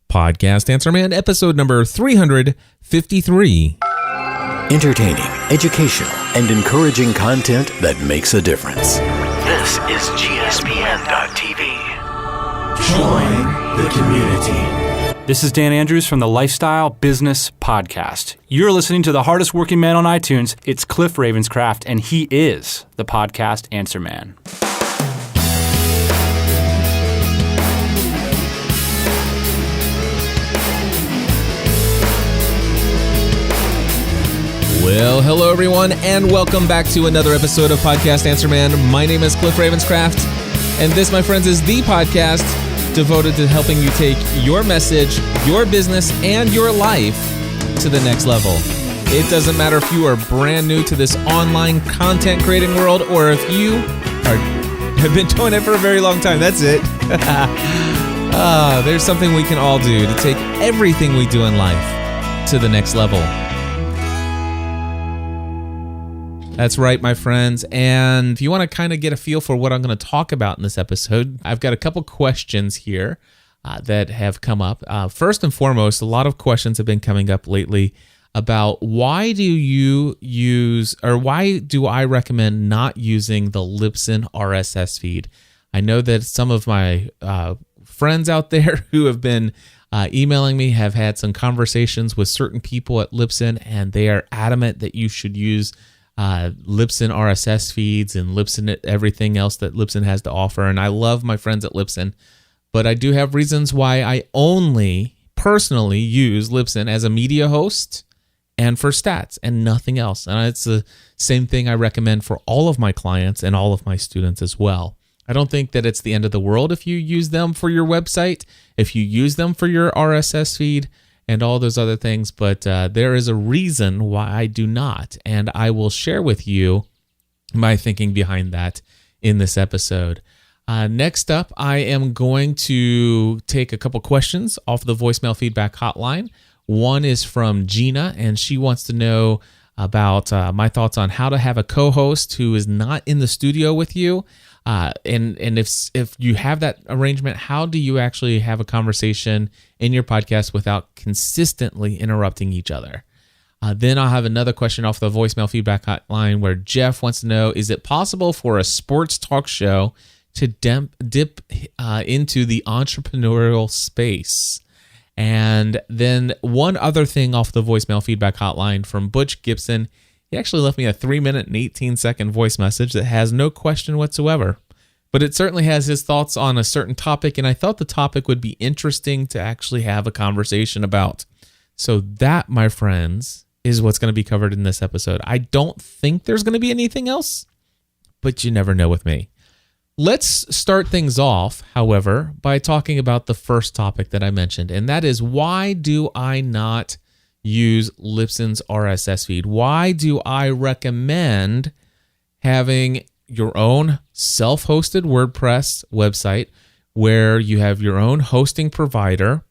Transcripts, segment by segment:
Podcast Answer Man, episode number 353. Entertaining, educational, and encouraging content that makes a difference. This is GSPN.TV. Join the community. This is Dan Andrews from the Lifestyle Business Podcast. You're listening to the hardest working man on iTunes. It's Cliff Ravenscraft, and he is the Podcast Answer Man. Well, hello everyone, and welcome back to another episode of Podcast Answer Man. My name is Cliff Ravenscraft, and this, my friends, is the podcast devoted to helping you take your message, your business, and your life to the next level. It doesn't matter if you are brand new to this online content creating world, or if you have been doing it for a very long time. That's it. There's something we can all do to take everything we do in life to the next level. That's right, my friends. And if you want to kind of get a feel for what I'm going to talk about in this episode, I've got a couple questions here that have come up. First and foremost, a lot of questions have been coming up lately about why do I recommend not using the Libsyn RSS feed? I know that some of my friends out there who have been emailing me have had some conversations with certain people at Libsyn, and they are adamant that you should use Libsyn RSS feeds and Libsyn everything else that Libsyn has to offer. And I love my friends at Libsyn, but I do have reasons why I only personally use Libsyn as a media host and for stats and nothing else. And it's the same thing I recommend for all of my clients and all of my students as well. I don't think that it's the end of the world if you use them for your website, if you use them for your RSS feed, and all those other things, but there is a reason why I do not, and I will share with you my thinking behind that in this episode. Next up, I am going to take a couple questions off the voicemail feedback hotline. One is from Gina, and she wants to know about my thoughts on how to have a co-host who is not in the studio with you. And if you have that arrangement, how do you actually have a conversation in your podcast without consistently interrupting each other? Then I'll have another question off the voicemail feedback hotline where Jeff wants to know, is it possible for a sports talk show to dip into the entrepreneurial space? And then one other thing off the voicemail feedback hotline from Butch Gibson. He actually left me a 3-minute and 18-second voice message that has no question whatsoever, but it certainly has his thoughts on a certain topic, and I thought the topic would be interesting to actually have a conversation about. So that, my friends, is what's going to be covered in this episode. I don't think there's going to be anything else, but you never know with me. Let's start things off, however, by talking about the first topic that I mentioned, and that is, why do I not use Libsyn's RSS feed? Why do I recommend having your own self-hosted WordPress website where you have your own hosting provider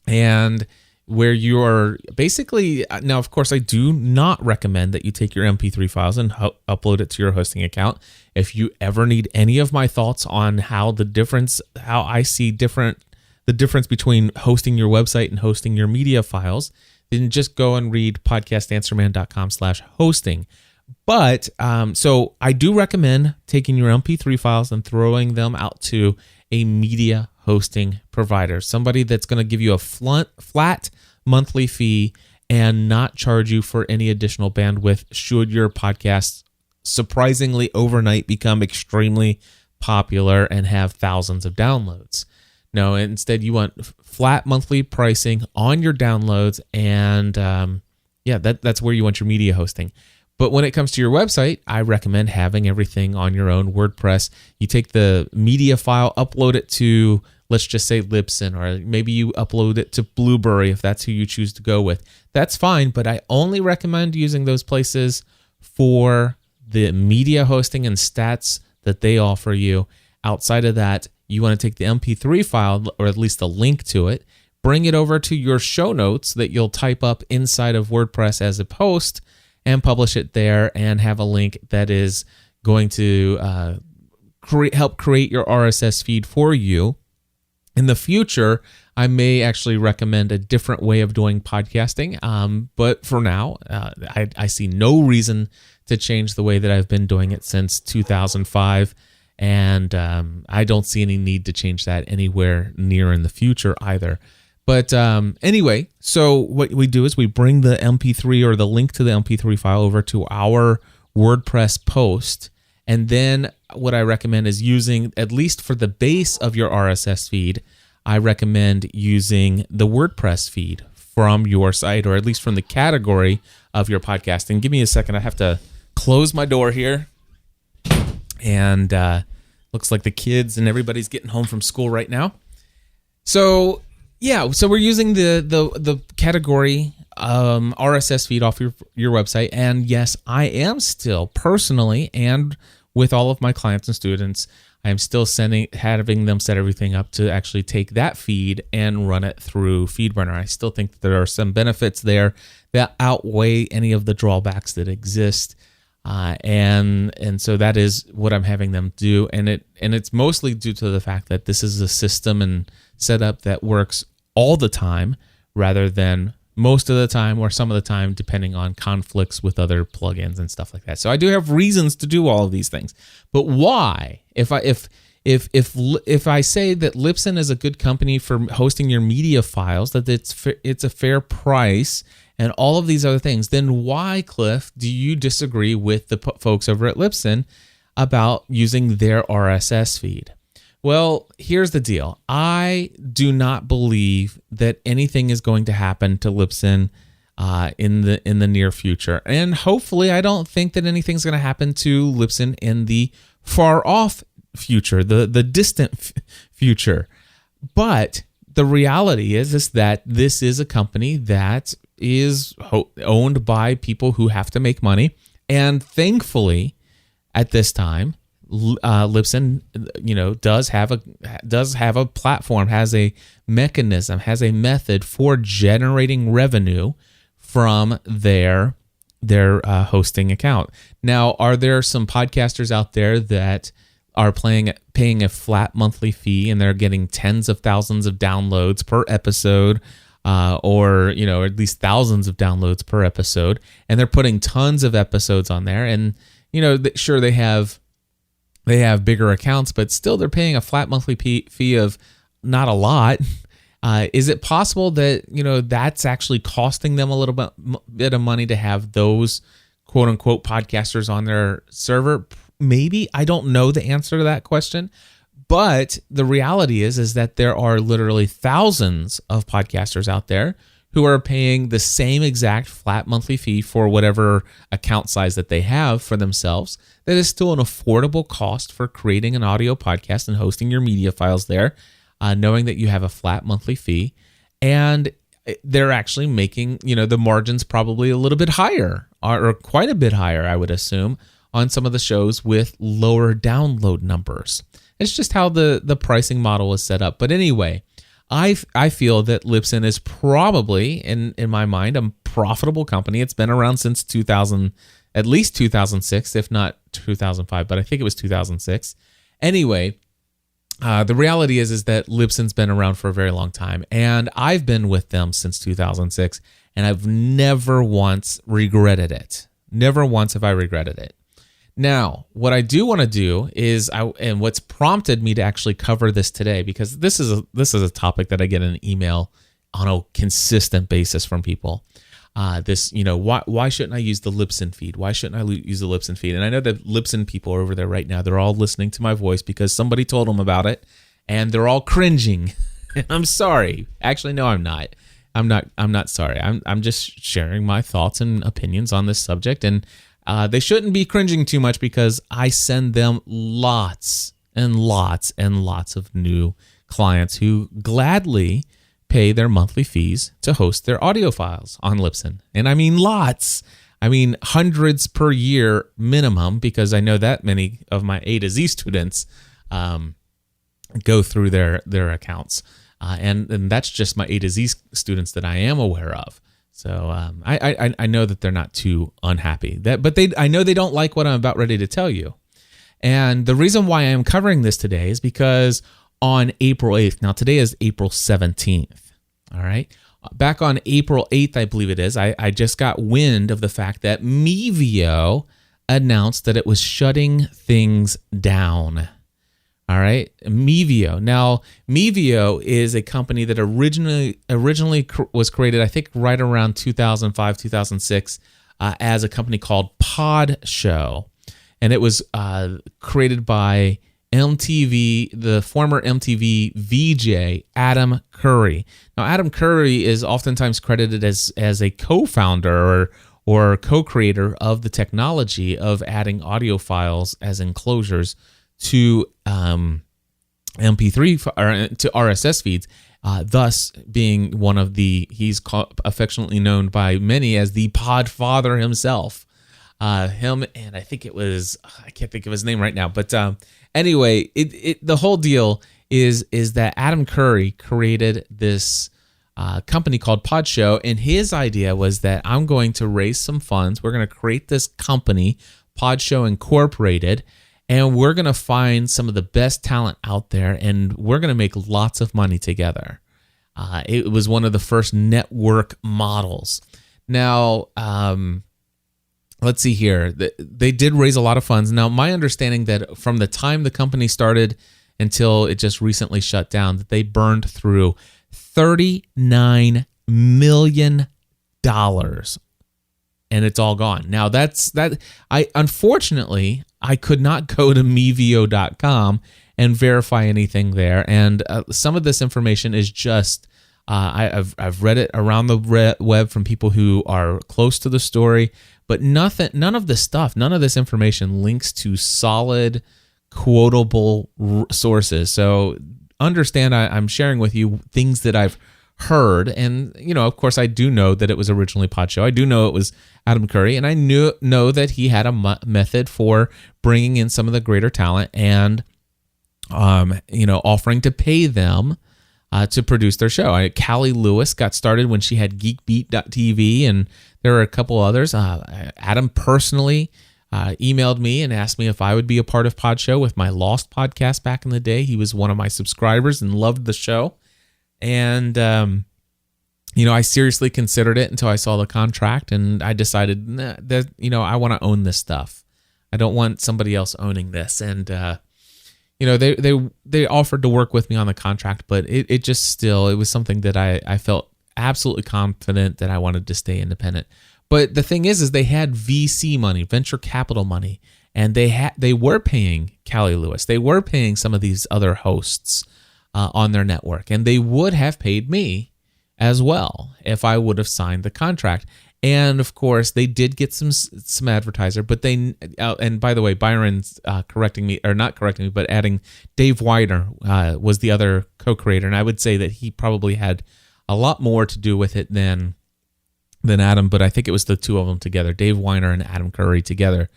and where you are basically, now of course I do not recommend that you take your MP3 files and upload it to your hosting account. If you ever need any of my thoughts on how I see the difference between hosting your website and hosting your media files, then just go and read podcastanswerman.com/hosting. But so I do recommend taking your MP3 files and throwing them out to a media hosting provider, somebody that's going to give you a flat monthly fee and not charge you for any additional bandwidth should your podcast surprisingly overnight become extremely popular and have thousands of downloads. No, instead you want flat monthly pricing on your downloads, and that's where you want your media hosting. But when it comes to your website, I recommend having everything on your own WordPress. You take the media file, upload it to, let's just say Libsyn, or maybe you upload it to Blueberry if that's who you choose to go with. That's fine, but I only recommend using those places for the media hosting and stats that they offer you. Outside of that, you want to take the MP3 file, or at least a link to it, bring it over to your show notes that you'll type up inside of WordPress as a post, and publish it there, and have a link that is going to help create your RSS feed for you. In the future, I may actually recommend a different way of doing podcasting. But for now, I see no reason to change the way that I've been doing it since 2005. And I don't see any need to change that anywhere near in the future either. But anyway, so what we do is we bring the MP3 or the link to the MP3 file over to our WordPress post. And then what I recommend is using, at least for the base of your RSS feed, I recommend using the WordPress feed from your site, or at least from the category of your podcast. And give me a second. I have to close my door here. And looks like the kids and everybody's getting home from school right now. So yeah, so we're using the category RSS feed off your website. And yes, I am still personally, and with all of my clients and students, I am still having them set everything up to actually take that feed and run it through FeedBurner. I still think that there are some benefits there that outweigh any of the drawbacks that exist. And so that is what I'm having them do. And it's mostly due to the fact that this is a system and setup that works all the time rather than most of the time or some of the time, depending on conflicts with other plugins and stuff like that. So I do have reasons to do all of these things. But why? If I say that Libsyn is a good company for hosting your media files, that it's a fair price, and all of these other things, then why, Cliff, do you disagree with the folks over at Libsyn about using their RSS feed? Well, here's the deal. I do not believe that anything is going to happen to Libsyn in the near future, and hopefully, I don't think that anything's going to happen to Libsyn in the far off future, the distant future. But the reality is that this is a company that is owned by people who have to make money, and thankfully, at this time, Libsyn, does have a platform, has a mechanism, has a method for generating revenue from their hosting account. Now, are there some podcasters out there that are paying a flat monthly fee and they're getting tens of thousands of downloads per episode, or at least thousands of downloads per episode, and they're putting tons of episodes on there, and sure, they have bigger accounts, but still they're paying a flat monthly fee of not a lot. Is it possible that that's actually costing them a little bit of money to have those quote unquote podcasters on their server? Maybe. I don't know the answer to that question, but the reality is that there are literally thousands of podcasters out there who are paying the same exact flat monthly fee for whatever account size that they have for themselves. That is still an affordable cost for creating an audio podcast and hosting your media files there, knowing that you have a flat monthly fee. And they're actually making, the margins probably a little bit higher, or quite a bit higher, I would assume, on some of the shows with lower download numbers. It's just how the pricing model is set up. But anyway, I feel that Libsyn is probably, in my mind, a profitable company. It's been around since at least 2006, if not 2005, but I think it was 2006. Anyway, the reality is that Libsyn's been around for a very long time, and I've been with them since 2006, and I've never once regretted it. Never once have I regretted it. Now, what I do want to do is, and what's prompted me to actually cover this today, because this is a topic that I get an email on a consistent basis from people. Why shouldn't I use the Libsyn feed? Why shouldn't I use the Libsyn feed? And I know that Libsyn people are over there right now. They're all listening to my voice because somebody told them about it, and they're all cringing. I'm sorry. Actually, no, I'm not. I'm not sorry. I'm just sharing my thoughts and opinions on this subject, and they shouldn't be cringing too much because I send them lots and lots and lots of new clients who gladly pay their monthly fees to host their audio files on Libsyn. And I mean lots. I mean hundreds per year minimum, because I know that many of my A to Z students go through their accounts. And that's just my A to Z students that I am aware of. So I know that they're not too unhappy. I know they don't like what I'm about ready to tell you. And the reason why I'm covering this today is because on April 8th. Now, today is April 17th. All right. Back on April 8th, I believe it is, I just got wind of the fact that Mevio announced that it was shutting things down. All right, Mevio. Now, Mevio is a company that originally was created, I think, right around 2005, 2006, as a company called Podshow, and it was created by MTV, the former MTV VJ Adam Curry. Now, Adam Curry is oftentimes credited as a co-founder or co-creator of the technology of adding audio files as enclosures to MP3 or to RSS feeds, thus being one of he's affectionately known by many as the Podfather himself. Him and I think it was, I can't think of his name right now, but anyway, the whole deal is that Adam Curry created this company called Podshow, and his idea was that I'm going to raise some funds. We're going to create this company, Podshow Incorporated, and we're going to find some of the best talent out there, and we're going to make lots of money together. It was one of the first network models. Now, let's see here. They did raise a lot of funds. Now, my understanding that from the time the company started until it just recently shut down, that they burned through $39 million, and it's all gone. Now, unfortunately, I could not go to Mevio.com and verify anything there, and some of this information is just I've read it around the web from people who are close to the story, but none of this information links to solid, quotable sources. So understand, I'm sharing with you things that I've heard, and of course, I do know that it was originally Podshow. I do know it was Adam Curry, and I know that he had a method for bringing in some of the greater talent and offering to pay them to produce their show. Callie Lewis got started when she had GeekBeat.tv, and there are a couple others. Adam personally emailed me and asked me if I would be a part of Podshow with my Lost podcast back in the day. He was one of my subscribers and loved the show. And, I seriously considered it until I saw the contract, and I decided, I want to own this stuff. I don't want somebody else owning this. And, they offered to work with me on the contract, but it was something that I felt absolutely confident that I wanted to stay independent. But the thing is they had VC money, venture capital money, and they were paying Callie Lewis. They were paying some of these other hosts on their network, and they would have paid me as well if I would have signed the contract. And of course, they did get some advertiser, but and by the way, Byron's correcting me, or not correcting me, but adding Dave Weiner was the other co-creator, and I would say that he probably had a lot more to do with it than Adam, but I think it was the two of them together, Dave Weiner and Adam Curry together,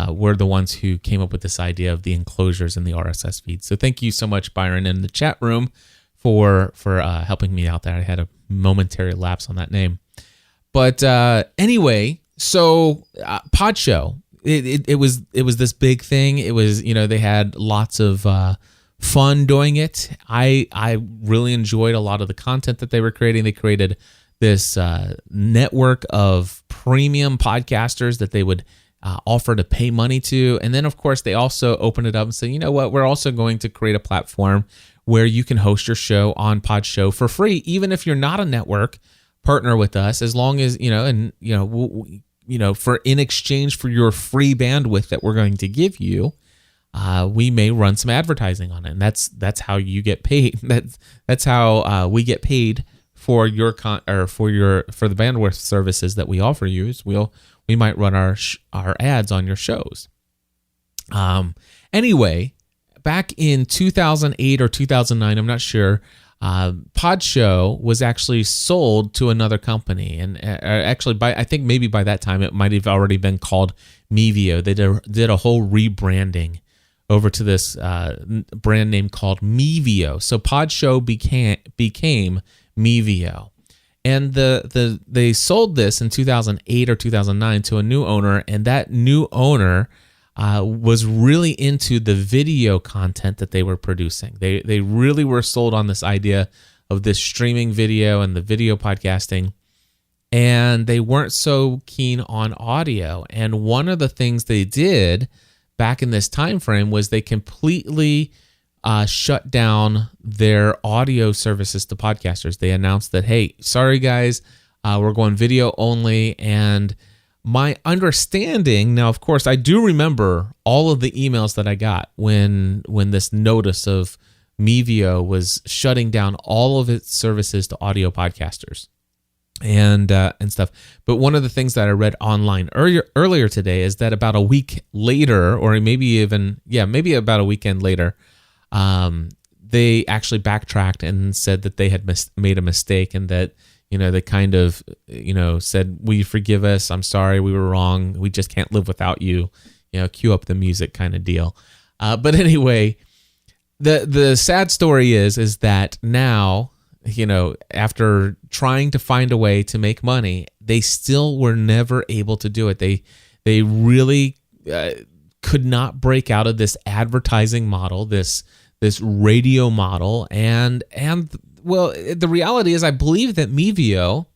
were the ones who came up with this idea of the enclosures in the RSS feed. So thank you so much, Byron, in the chat room for helping me out there. I had a momentary lapse on that name. But anyway, so Podshow, it was this big thing. It was, they had lots of fun doing it. I really enjoyed a lot of the content that they were creating. They created this network of premium podcasters that they would offer to pay money to. And then, of course, they also opened it up and said, you know what, we're also going to create a platform where you can host your show on Podshow for free, even if you're not a network. Partner with us, as long as for in exchange for your free bandwidth that we're going to give you, we may run some advertising on it, and that's how you get paid. That's how we get paid for your for the bandwidth services that we offer you. Is we might run our ads on your shows. Anyway, back in 2008 or 2009, I'm not sure. Podshow was actually sold to another company, and actually, I think maybe by that time it might have already been called Mevio. They did a whole rebranding over to this brand name called Mevio. So Podshow became Mevio, and they sold this in 2008 or 2009 to a new owner, and that new owner was really into the video content that they were producing. They really were sold on this idea of this streaming video and the video podcasting, and they weren't so keen on audio. And one of the things they did back in this time frame was they completely shut down their audio services to podcasters. They announced that, hey, sorry guys, we're going video only. And my understanding, now of course I do remember all of the emails that I got when this notice of Mevio was shutting down all of its services to audio podcasters and stuff. But one of the things that I read online earlier today is that about a week later, or maybe about a weekend later, they actually backtracked and said that they had made a mistake, and that, they kind of, said, will you forgive us? I'm sorry, we were wrong. We just can't live without you. Cue up the music kind of deal. But anyway, the sad story is that now, after trying to find a way to make money, they still were never able to do it. They really could not break out of this advertising model, this radio model, and well, the reality is, I believe that Mevio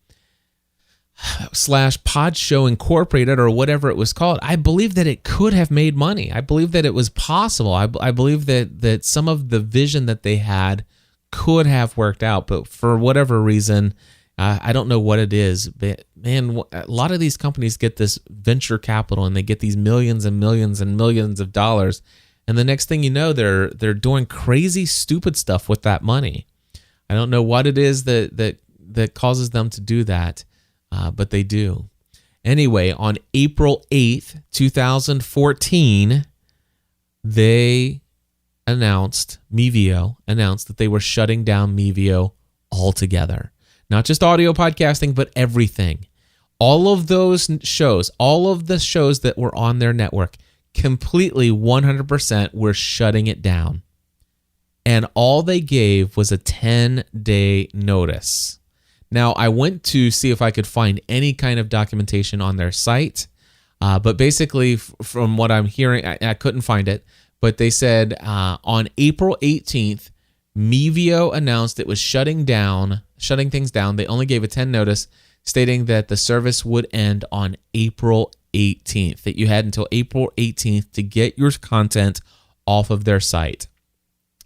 / Pod Show Incorporated, or whatever it was called, I believe that it could have made money. I believe that it was possible. I believe that some of the vision that they had could have worked out, but for whatever reason, I don't know what it is. But man, a lot of these companies get this venture capital, and they get these millions and millions and millions of dollars, and the next thing you know, they're doing crazy, stupid stuff with that money. I don't know what it is that causes them to do that, but they do. Anyway, on April 8th, 2014, Mevio announced that they were shutting down Mevio altogether. Not just audio podcasting, but everything. All of those shows, all of the shows that were on their network, completely 100% were shutting it down. And all they gave was a 10-day notice. Now, I went to see if I could find any kind of documentation on their site, but basically, from what I'm hearing, I couldn't find it. But they said on April 18th, Mevio announced it was shutting things down. They only gave a 10 notice, stating that the service would end on April 18th, that you had until April 18th to get your content off of their site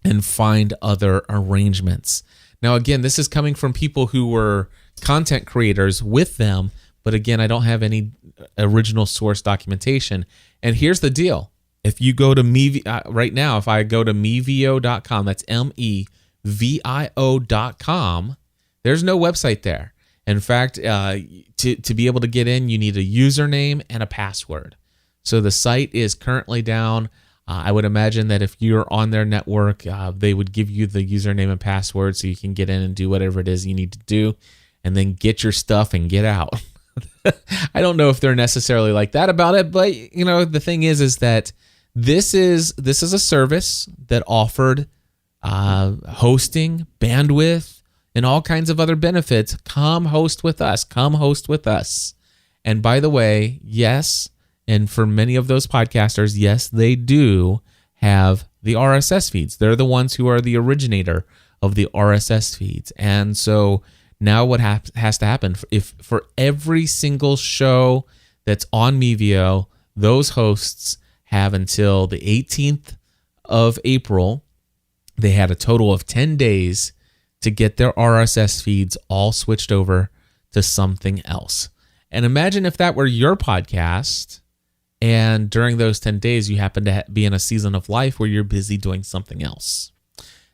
and find other arrangements. Now, again, this is coming from people who were content creators with them, but again, I don't have any original source documentation. And here's the deal. If you go to Mevio right now, if I go to Mevio.com, that's MEVIO.com, there's no website there. In fact, to be able to get in, you need a username and a password. So the site is currently down. I would imagine that if you're on their network, they would give you the username and password so you can get in and do whatever it is you need to do, and then get your stuff and get out. I don't know if they're necessarily like that about it, but the thing is that this is a service that offered hosting, bandwidth, and all kinds of other benefits. Come host with us. Come host with us. And by the way, yes. And for many of those podcasters, yes, they do have the RSS feeds. They're the ones who are the originator of the RSS feeds. And so now what has to happen, if for every single show that's on Mevio, those hosts have until the 18th of April, they had a total of 10 days to get their RSS feeds all switched over to something else. And imagine if that were your podcast, and during those 10 days, you happen to be in a season of life where you're busy doing something else.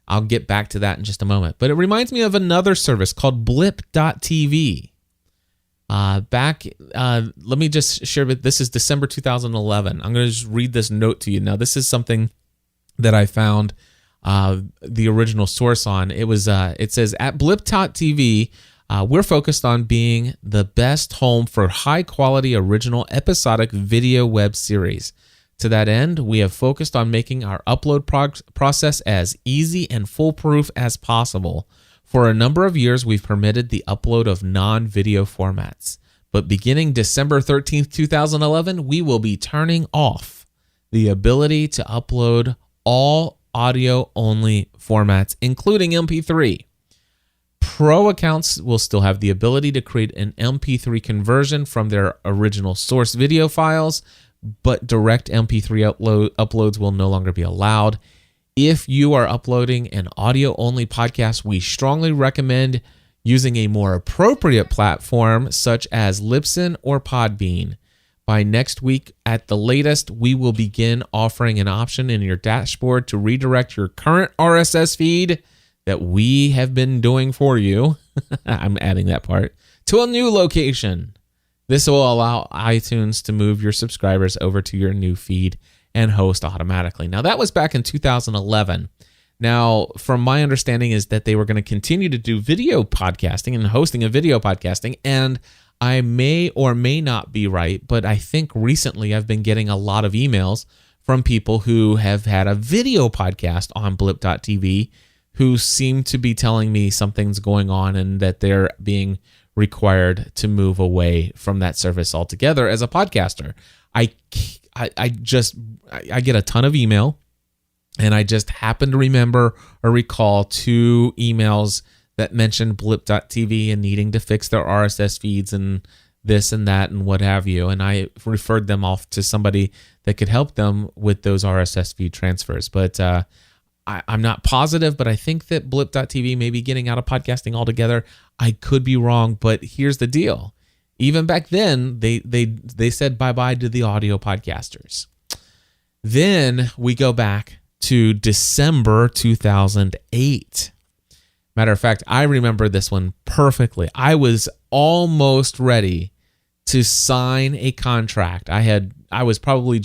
I'll get back to that in just a moment. But it reminds me of another service called Blip.tv. Let me just share that this is December 2011. I'm going to just read this note to you. Now, this is something that I found the original source on. It says, at Blip.tv, we're focused on being the best home for high-quality original episodic video web series. To that end, we have focused on making our upload process as easy and foolproof as possible. For a number of years, we've permitted the upload of non-video formats. But beginning December 13th, 2011, we will be turning off the ability to upload all audio-only formats, including MP3. Pro accounts will still have the ability to create an MP3 conversion from their original source video files, but direct MP3 uploads will no longer be allowed. If you are uploading an audio-only podcast, we strongly recommend using a more appropriate platform such as Libsyn or Podbean. By next week at the latest, we will begin offering an option in your dashboard to redirect your current RSS feed that we have been doing for you. I'm adding that part to a new location. This will allow iTunes to move your subscribers over to your new feed and host automatically. Now, that was back in 2011. Now, from my understanding is that they were going to continue to do video podcasting and hosting of video podcasting, and I may or may not be right, but I think recently I've been getting a lot of emails from people who have had a video podcast on blip.tv who seem to be telling me something's going on and that they're being required to move away from that service altogether as a podcaster. I get a ton of email, and I just happen to remember or recall 2 emails that mentioned blip.tv and needing to fix their RSS feeds and this and that and what have you. And I referred them off to somebody that could help them with those RSS feed transfers. But I'm not positive, but I think that blip.tv may be getting out of podcasting altogether. I could be wrong, but here's the deal. Even back then, they said bye-bye to the audio podcasters. Then we go back to December 2008. Matter of fact, I remember this one perfectly. I was almost ready to sign a contract. It was probably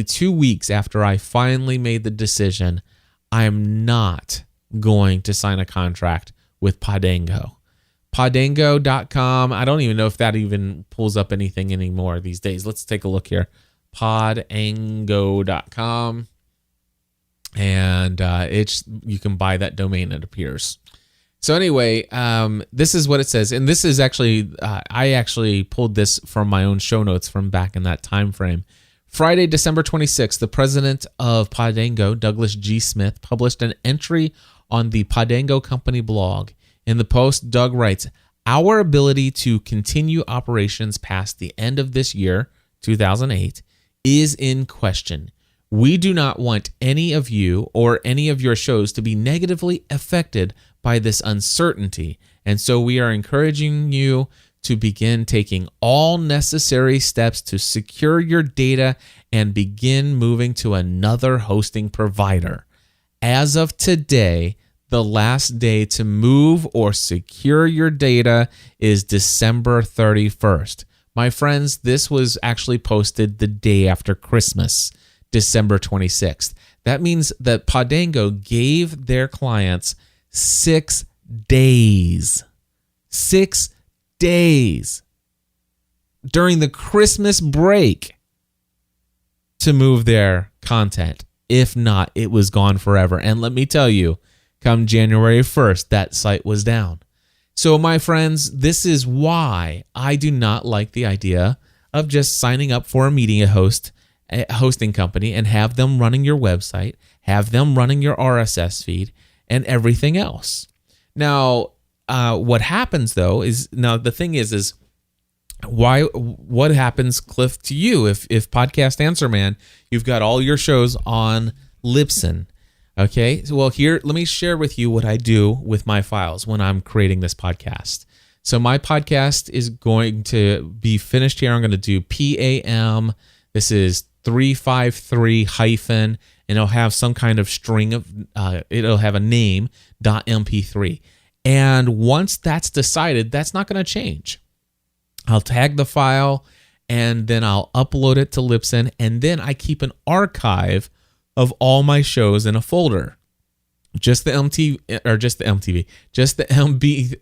2 weeks after I finally made the decision. I'm not going to sign a contract with Podango. Podango.com. I don't even know if that even pulls up anything anymore these days. Let's take a look here. Podango.com. And you can buy that domain, it appears. So anyway, this is what it says. And this is actually, I actually pulled this from my own show notes from back in that time frame. Friday, December 26th, the president of Podango, Douglas G. Smith, published an entry on the Podango Company blog. In the post, Doug writes, "Our ability to continue operations past the end of this year, 2008, is in question. We do not want any of you or any of your shows to be negatively affected by this uncertainty, and so we are encouraging you to begin taking all necessary steps to secure your data and begin moving to another hosting provider. As of today, the last day to move or secure your data is December 31st. My friends, this was actually posted the day after Christmas, December 26th. That means that Podango gave their clients 6 days. 6 days during the Christmas break to move their content. If not, it was gone forever. And let me tell you, come January 1st, that site was down. So my friends, this is why I do not like the idea of just signing up for a hosting company and have them running your website, have them running your RSS feed and everything else. Now, what happens though is, now the thing is what happens, Cliff, to you if Podcast Answer Man, you've got all your shows on Libsyn. Okay, so well, here, let me share with you what I do with my files when I'm creating this podcast. So my podcast is going to be finished here. I'm going to do PAM. This is 353 hyphen, and it'll have some kind of string of, it'll have a name, .mp3. And once that's decided, that's not going to change. I'll tag the file, and then I'll upload it to Libsyn, and then I keep an archive of all my shows in a folder. Just the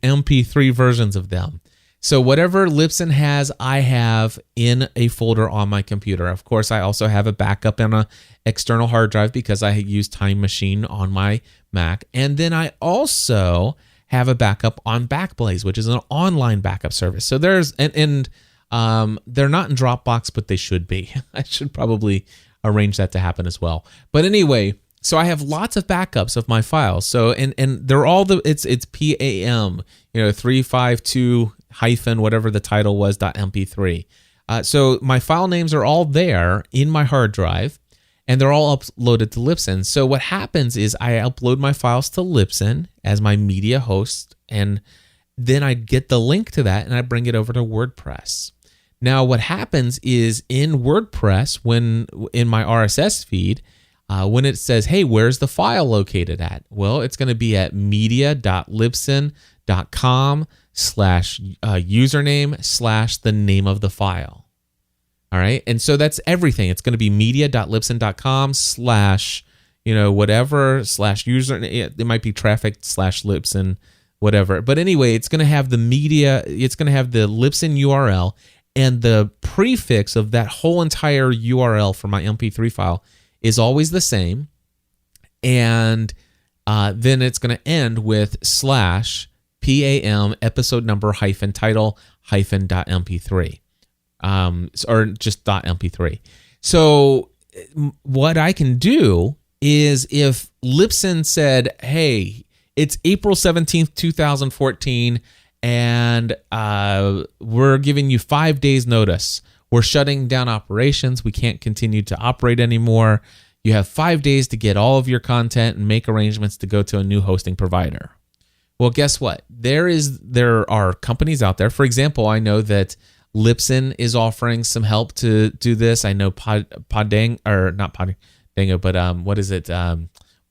MP3 versions of them. So whatever Libsyn has, I have in a folder on my computer. Of course, I also have a backup in an external hard drive because I use Time Machine on my Mac. And then I also have a backup on Backblaze, which is an online backup service. So there's, and They're not in Dropbox, but they should be. I should probably arrange that to happen as well. But anyway, so I have lots of backups of my files. So and they're all it's PAM, 352 hyphen whatever the title was .mp3. So my file names are all there in my hard drive, and they're all uploaded to Libsyn. So what happens is I upload my files to Libsyn as my media host, and then I get the link to that and I bring it over to WordPress. Now what happens is in WordPress, when in my RSS feed, when it says, hey, where's the file located at? Well, it's going to be at media.libsyn.com/username/ the name of the file. All right. And so that's everything. It's going to be media.libsyn.com/ whatever / username. It might be traffic/Libsyn, whatever. But anyway, it's going to have the media. It's going to have the Libsyn URL, and the prefix of that whole entire URL for my MP3 file is always the same, and then it's going to end with /PAM episode number -title -.mp3, or just .mp3. So what I can do is if Libsyn said, hey, it's April 17th, 2014, and we're giving you 5 days notice. We're shutting down operations. We can't continue to operate anymore. You have 5 days to get all of your content and make arrangements to go to a new hosting provider. Well, guess what? There are companies out there. For example, I know that Libsyn is offering some help to do this. I know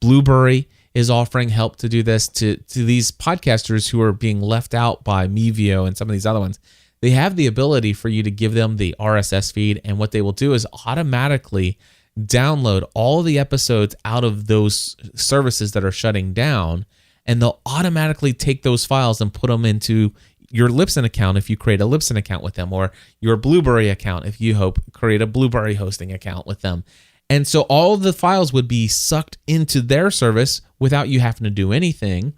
Blueberry is offering help to do this to these podcasters who are being left out by Mevio and some of these other ones. They have the ability for you to give them the RSS feed, and what they will do is automatically download all the episodes out of those services that are shutting down, and they'll automatically take those files and put them into your Libsyn account if you create a Libsyn account with them, or your Blueberry account if you create a Blueberry hosting account with them. And so all of the files would be sucked into their service without you having to do anything,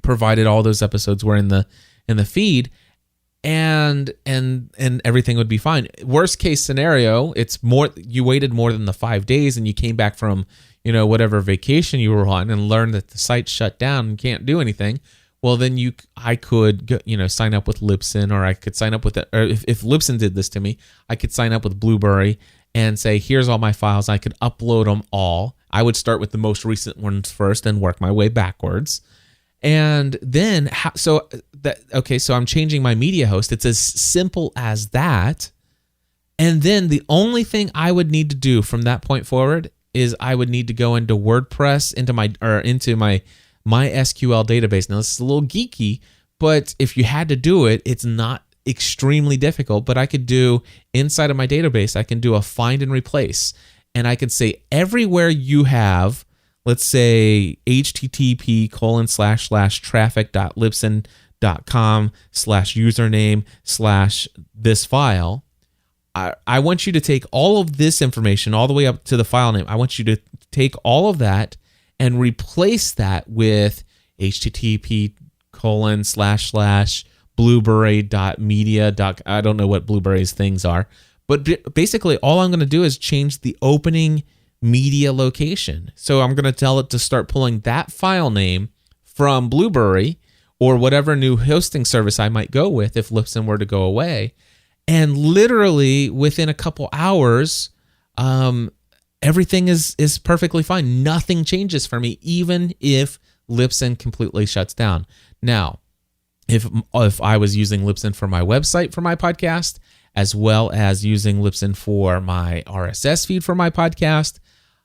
provided all those episodes were in the feed. And everything would be fine. Worst case scenario, you waited more than the 5 days and you came back from, whatever vacation you were on and learned that the site shut down and can't do anything. Well, then I could go, sign up with Libsyn, or I could sign up with if Libsyn did this to me, I could sign up with Blueberry and say, here's all my files. I could upload them all. I would start with the most recent ones first and work my way backwards. And then, so I'm changing my media host. It's as simple as that. And then the only thing I would need to do from that point forward is I would need to go into WordPress, into my MySQL database. Now, this is a little geeky, but if you had to do it, it's not extremely difficult. But I could do, inside of my database, I can do a find and replace. And I could say everywhere you have, let's say http://traffic.libsyn.com/username/this file. I want you to take all of this information all the way up to the file name. I want you to take all of that and replace that with http://blueberry.media. I don't know what Blueberry's things are, but basically all I'm going to do is change the opening media location. So I'm going to tell it to start pulling that file name from Blueberry or whatever new hosting service I might go with if Libsyn were to go away. And literally within a couple hours, everything is perfectly fine. Nothing changes for me, even if Libsyn completely shuts down. Now, if I was using Libsyn for my website for my podcast, as well as using Libsyn for my RSS feed for my podcast,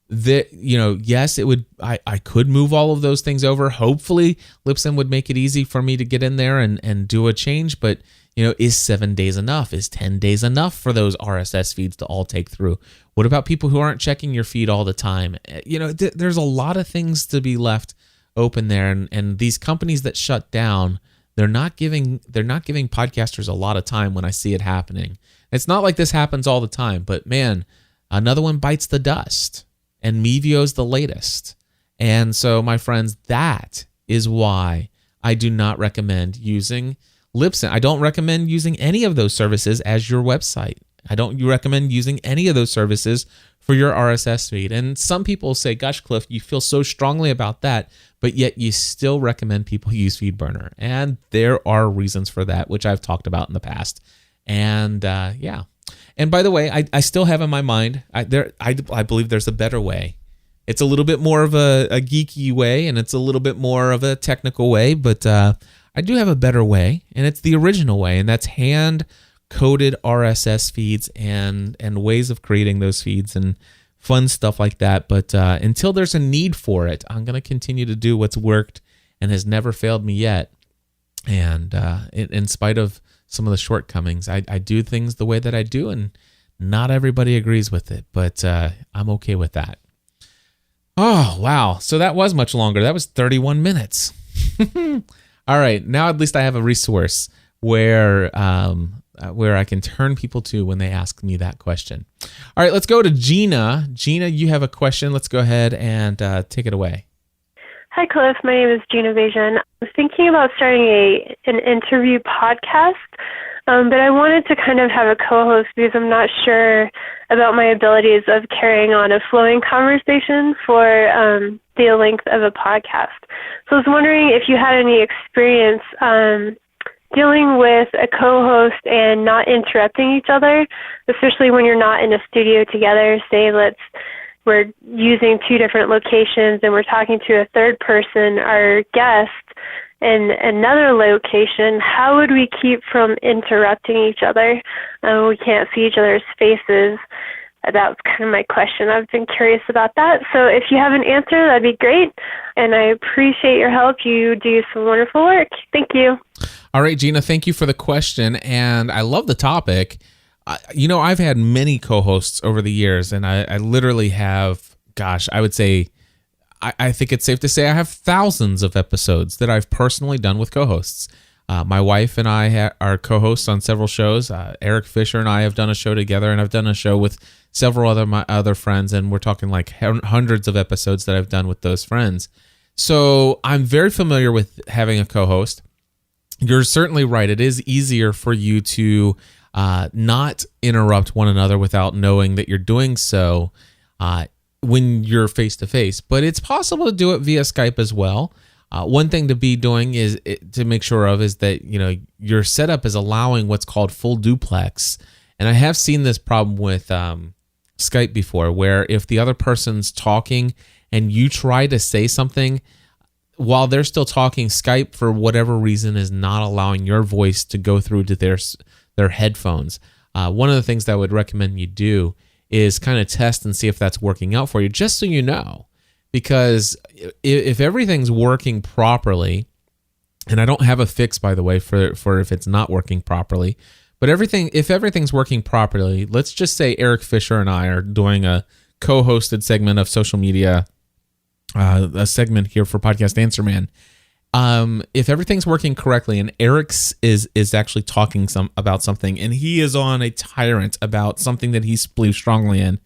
yes, it would. I could move all of those things over. Hopefully, Libsyn would make it easy for me to get in there and do a change. But is 7 days enough? Is 10 days enough for those RSS feeds to all take through? What about people who aren't checking your feed all the time? There's a lot of things to be left open there, and these companies that shut down, they're not giving podcasters a lot of time when I see it happening. It's not like this happens all the time, but man, another one bites the dust. And Mevio's the latest. And so, my friends, that is why I do not recommend using Libsyn. I don't recommend using any of those services as your website. I don't recommend using any of those services for your RSS feed. And some people say, gosh, Cliff, you feel so strongly about that, but yet you still recommend people use FeedBurner. And there are reasons for that, which I've talked about in the past. And yeah. And by the way, I still have in my mind, I believe there's a better way. It's a little bit more of a geeky way, and it's a little bit more of a technical way, but I do have a better way, and it's the original way, and that's hand-coded RSS feeds and ways of creating those feeds and fun stuff like that. But until there's a need for it, I'm going to continue to do what's worked and has never failed me yet. And in spite of some of the shortcomings, I do things the way that I do, and not everybody agrees with it, but I'm okay with that. Oh, wow. So that was much longer. That was 31 minutes. All right. Now at least I have a resource where I can turn people to when they ask me that question. All right, let's go to Gina. Gina, you have a question. Let's go ahead and take it away. Hi, Cliff. My name is Gina Vajan. I was thinking about starting an interview podcast, but I wanted to kind of have a co-host because I'm not sure about my abilities of carrying on a flowing conversation for the length of a podcast. So I was wondering if you had any experience dealing with a co-host and not interrupting each other, especially when you're not in a studio together. Say we're using two different locations and we're talking to a third person, our guest, in another location. How would we keep from interrupting each other? We can't see each other's faces. That was kind of my question. I've been curious about that. So if you have an answer, that'd be great. And I appreciate your help. You do some wonderful work. Thank you. All right, Gina, thank you for the question. And I love the topic. I've had many co-hosts over the years, and I literally have, I would say, I think it's safe to say I have thousands of episodes that I've personally done with co-hosts. My wife and I are co-hosts on several shows. Eric Fisher and I have done a show together, and I've done a show with several my other friends, and we're talking like hundreds of episodes that I've done with those friends. So I'm very familiar with having a co-host. You're certainly right. It is easier for you to not interrupt one another without knowing that you're doing so when you're face-to-face. But it's possible to do it via Skype as well. One thing to be doing to make sure of is that your setup is allowing what's called full duplex. And I have seen this problem with Skype before, where if the other person's talking and you try to say something while they're still talking, Skype, for whatever reason, is not allowing your voice to go through to their headphones. One of the things that I would recommend you do is kind of test and see if that's working out for you, just so you know. Because if everything's working properly, and I don't have a fix, by the way, for if it's not working properly, but if everything's working properly, let's just say Eric Fisher and I are doing a co-hosted segment of social media, a segment here for Podcast Answer Man. If everything's working correctly and Eric is actually talking about something, and he is on a tyrant about something that he believes strongly in,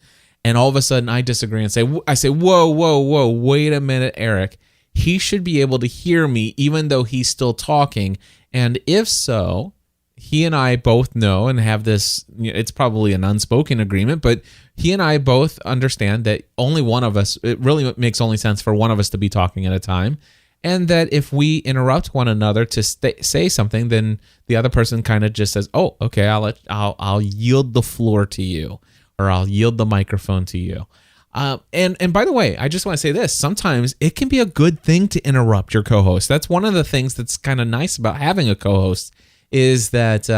and all of a sudden I disagree and say, whoa, wait a minute, Eric. He should be able to hear me even though he's still talking. And if so, he and I both know and have this, it's probably an unspoken agreement, but he and I both understand that only one of us, it really makes only sense for one of us to be talking at a time. And that if we interrupt one another to say something, then the other person kind of just says, "Oh, okay, I'll yield the floor to you, or I'll yield the microphone to you." And by the way, I just want to say this: sometimes it can be a good thing to interrupt your co-host. That's one of the things that's kind of nice about having a co-host, is that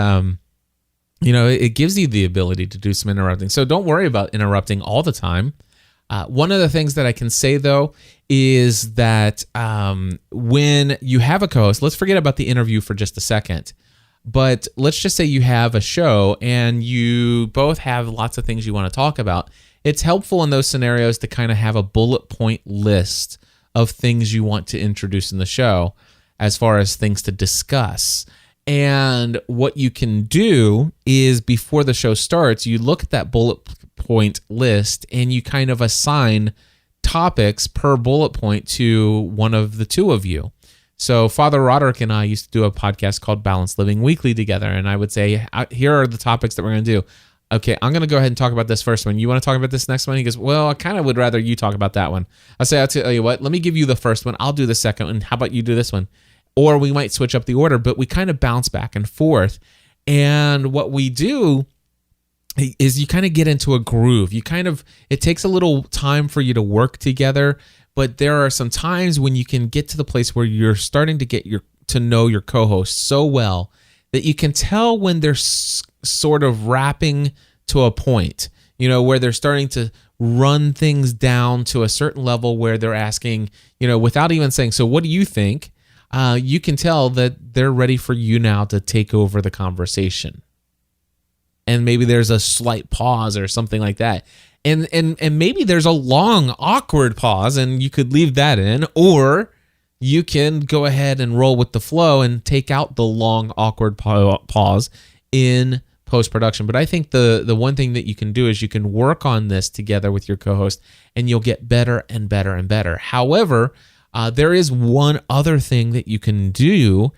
it gives you the ability to do some interrupting. So don't worry about interrupting all the time. One of the things that I can say, though, is that when you have a co-host, let's forget about the interview for just a second, but let's just say you have a show and you both have lots of things you want to talk about. It's helpful in those scenarios to kind of have a bullet point list of things you want to introduce in the show as far as things to discuss. And what you can do is, before the show starts, you look at that bullet point list and you kind of assign topics per bullet point to one of the two of you. So Father Roderick and I used to do a podcast called Balanced Living Weekly together, and I would say, here are the topics that we're going to do. Okay, I'm going to go ahead and talk about this first one. You want to talk about this next one? He goes, well, I kind of would rather you talk about that one. I say, I'll tell you what, let me give you the first one. I'll do the second one. How about you do this one? Or we might switch up the order, but we kind of bounce back and forth. And what we do is you kind of get into a groove. It takes a little time for you to work together, but there are some times when you can get to the place where you're starting to get to know your co-host so well that you can tell when they're sort of wrapping to a point, where they're starting to run things down to a certain level where they're asking, without even saying, so what do you think? You can tell that they're ready for you now to take over the conversation. And maybe there's a slight pause or something like that. And maybe there's a long, awkward pause, and you could leave that in, or you can go ahead and roll with the flow and take out the long, awkward pause in post-production. But I think the one thing that you can do is you can work on this together with your co-host, and you'll get better and better and better. However, there is one other thing that you can do,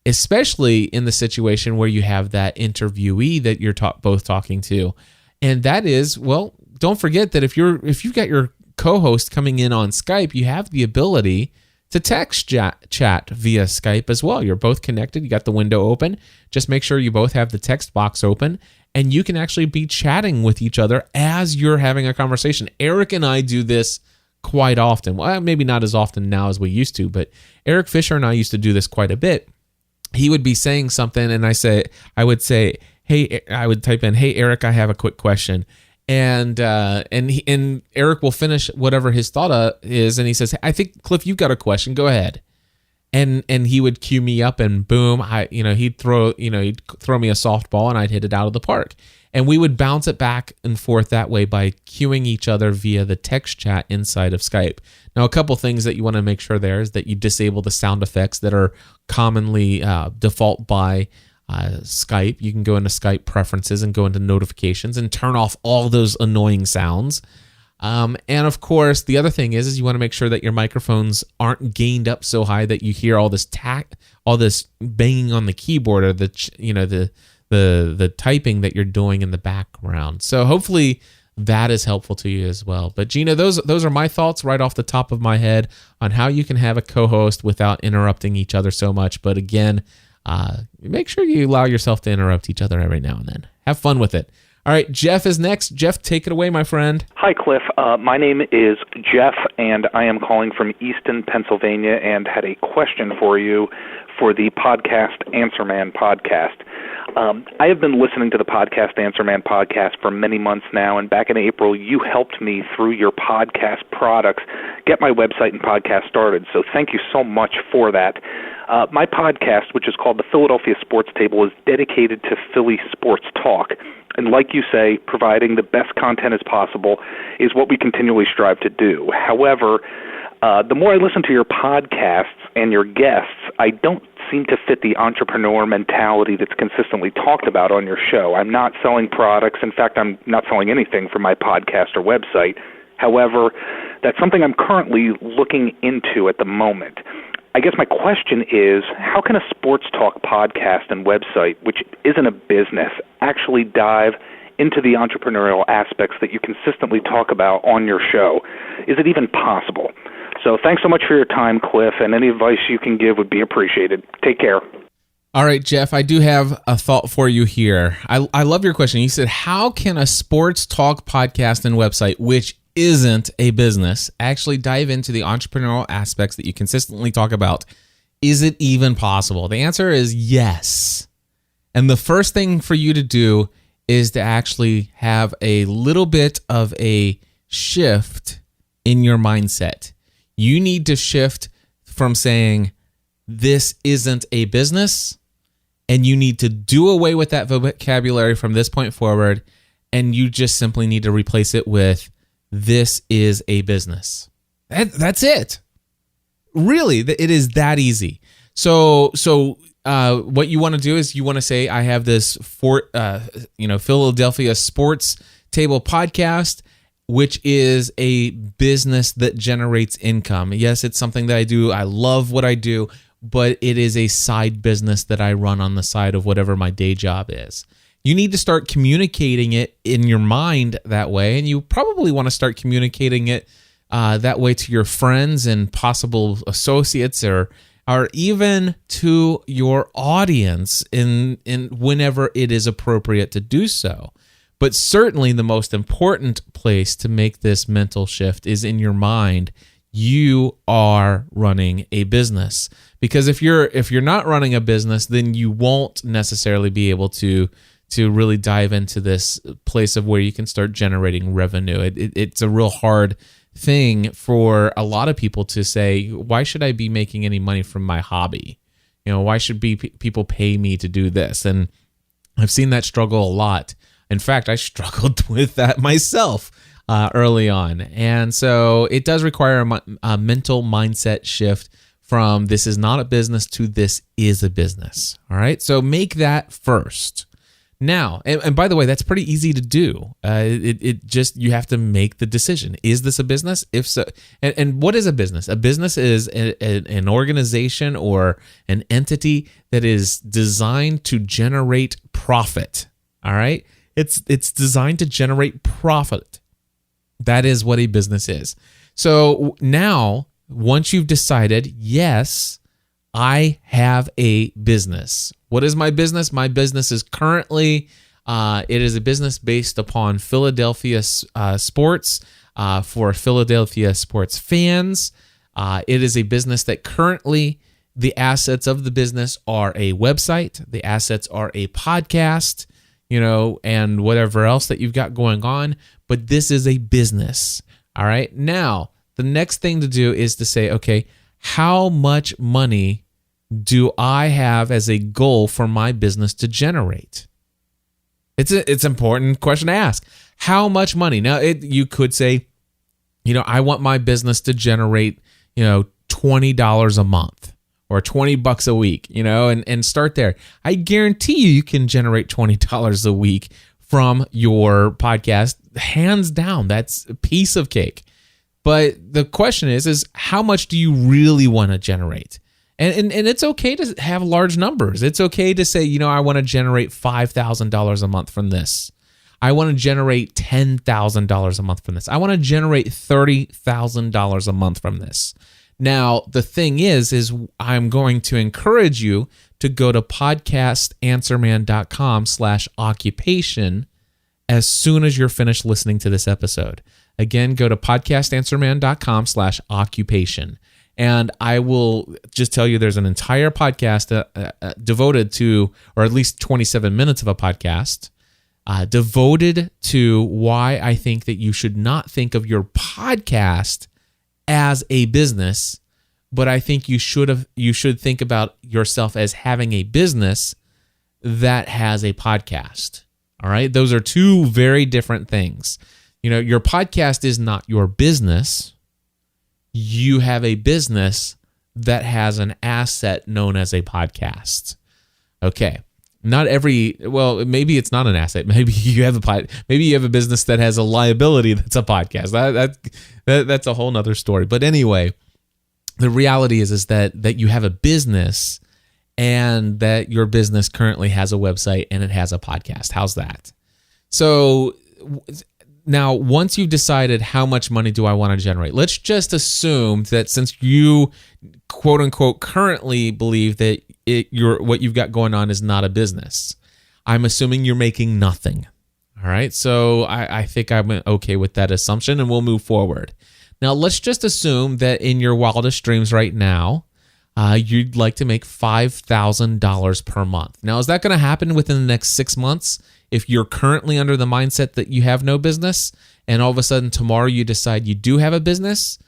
especially in the situation where you have that interviewee that you're both talking to. And that is, well, don't forget that if you've got your co-host coming in on Skype, you have the ability to text chat via Skype as well. You're both connected. You got the window open. Just make sure you both have the text box open, and you can actually be chatting with each other as you're having a conversation. Eric and I do this quite often. Well, maybe not as often now as we used to, but Eric Fisher and I used to do this quite a bit. He would be saying something, and I would say, hey, I would type in, hey, Eric, I have a quick question. And Eric will finish whatever his thought is, and he says, I think, Cliff, you've got a question. Go ahead. And he would cue me up, and boom, he'd throw me a softball, and I'd hit it out of the park. And we would bounce it back and forth that way by cueing each other via the text chat inside of Skype. Now, a couple things that you want to make sure there is that you disable the sound effects that are commonly default by Skype. You can go into Skype preferences and go into notifications and turn off all those annoying sounds. And of course, the other thing is you want to make sure that your microphones aren't gained up so high that you hear all this banging on the keyboard or the typing that you're doing in the background. So hopefully that is helpful to you as well. But Gina, those are my thoughts right off the top of my head on how you can have a co-host without interrupting each other so much. But again, make sure you allow yourself to interrupt each other every now and then. Have fun with it. All right, Jeff is next. Jeff, take it away, my friend. Hi, Cliff. My name is Jeff, and I am calling from Easton, Pennsylvania, and had a question for you for the podcast Answer Man podcast. I have been listening to the podcast Answer Man podcast for many months now, and back in April, you helped me through your podcast products get my website and podcast started, so thank you so much for that. My podcast, which is called the Philadelphia Sports Table, is dedicated to Philly sports talk. And like you say, providing the best content as possible is what we continually strive to do. However, the more I listen to your podcasts and your guests, I don't seem to fit the entrepreneur mentality that's consistently talked about on your show. I'm not selling products. In fact, I'm not selling anything for my podcast or website. However, that's something I'm currently looking into at the moment. I guess my question is, how can a sports talk podcast and website, which isn't a business, actually dive into the entrepreneurial aspects that you consistently talk about on your show? Is it even possible? So thanks so much for your time, Cliff, and any advice you can give would be appreciated. Take care. All right, Jeff, I do have a thought for you here. I love your question. You said, how can a sports talk podcast and website, which isn't a business, actually dive into the entrepreneurial aspects that you consistently talk about? Is it even possible? The answer is yes. And the first thing for you to do is to actually have a little bit of a shift in your mindset. You need to shift from saying, this isn't a business, and you need to do away with that vocabulary from this point forward, and you just simply need to replace it with, this is a business. That's it. Really, it is that easy. So what you want to do is you want to say, I have this Philadelphia Sports Table podcast, which is a business that generates income. Yes, it's something that I do. I love what I do, but it is a side business that I run on the side of whatever my day job is. You need to start communicating it in your mind that way, and you probably want to start communicating it that way to your friends and possible associates, or even to your audience in whenever it is appropriate to do so. But certainly the most important place to make this mental shift is in your mind. You are running a business, because if you're not running a business, then you won't necessarily be able to really dive into this place of where you can start generating revenue. It's a real hard thing for a lot of people to say, why should I be making any money from my hobby? Why should people pay me to do this? And I've seen that struggle a lot. In fact, I struggled with that myself early on. And so it does require a mental mindset shift from this is not a business to this is a business. All right. So make that first. Now, and by the way, that's pretty easy to do. It just, you have to make the decision. Is this a business? If so, and what is a business? A business is an organization or an entity that is designed to generate profit. All right? It's designed to generate profit. That is what a business is. So now, once you've decided, yes, I have a business. What is my business? My business is currently, it is a business based upon Philadelphia sports for Philadelphia sports fans. It is a business that currently the assets of the business are a website. The assets are a podcast, and whatever else that you've got going on. But this is a business. All right. Now, the next thing to do is to say, okay, how much money do I have as a goal for my business to generate? It's an important question to ask. How much money? Now, you could say, I want my business to generate, $20 a month or $20 a week, and start there. I guarantee you can generate $20 a week from your podcast. Hands down, that's a piece of cake. But the question is how much do you really want to generate? And it's okay to have large numbers. It's okay to say, I want to generate $5,000 a month from this. I want to generate $10,000 a month from this. I want to generate $30,000 a month from this. Now, the thing is I'm going to encourage you to go to podcastanswerman.com/occupation as soon as you're finished listening to this episode. Again, go to podcastanswerman.com/occupation. And I will just tell you there's an entire podcast devoted to, or at least 27 minutes of a podcast, devoted to why I think that you should not think of your podcast as a business, but I think you should think about yourself as having a business that has a podcast. All right? Those are two very different things. Your podcast is not your business. You have a business that has an asset known as a podcast. Okay. Maybe it's not an asset. Maybe you have a business that has a liability that's a podcast. That's a whole nother story. But anyway, the reality is that you have a business and that your business currently has a website and it has a podcast. How's that? So now, once you've decided how much money do I want to generate, let's just assume that since you, quote unquote, currently believe that what you've got going on is not a business, I'm assuming you're making nothing. All right. So I think I'm okay with that assumption, and we'll move forward. Now, let's just assume that in your wildest dreams right now, you'd like to make $5,000 per month. Now, is that going to happen within the next 6 months? If you're currently under the mindset that you have no business, and all of a sudden tomorrow you decide you do have a business,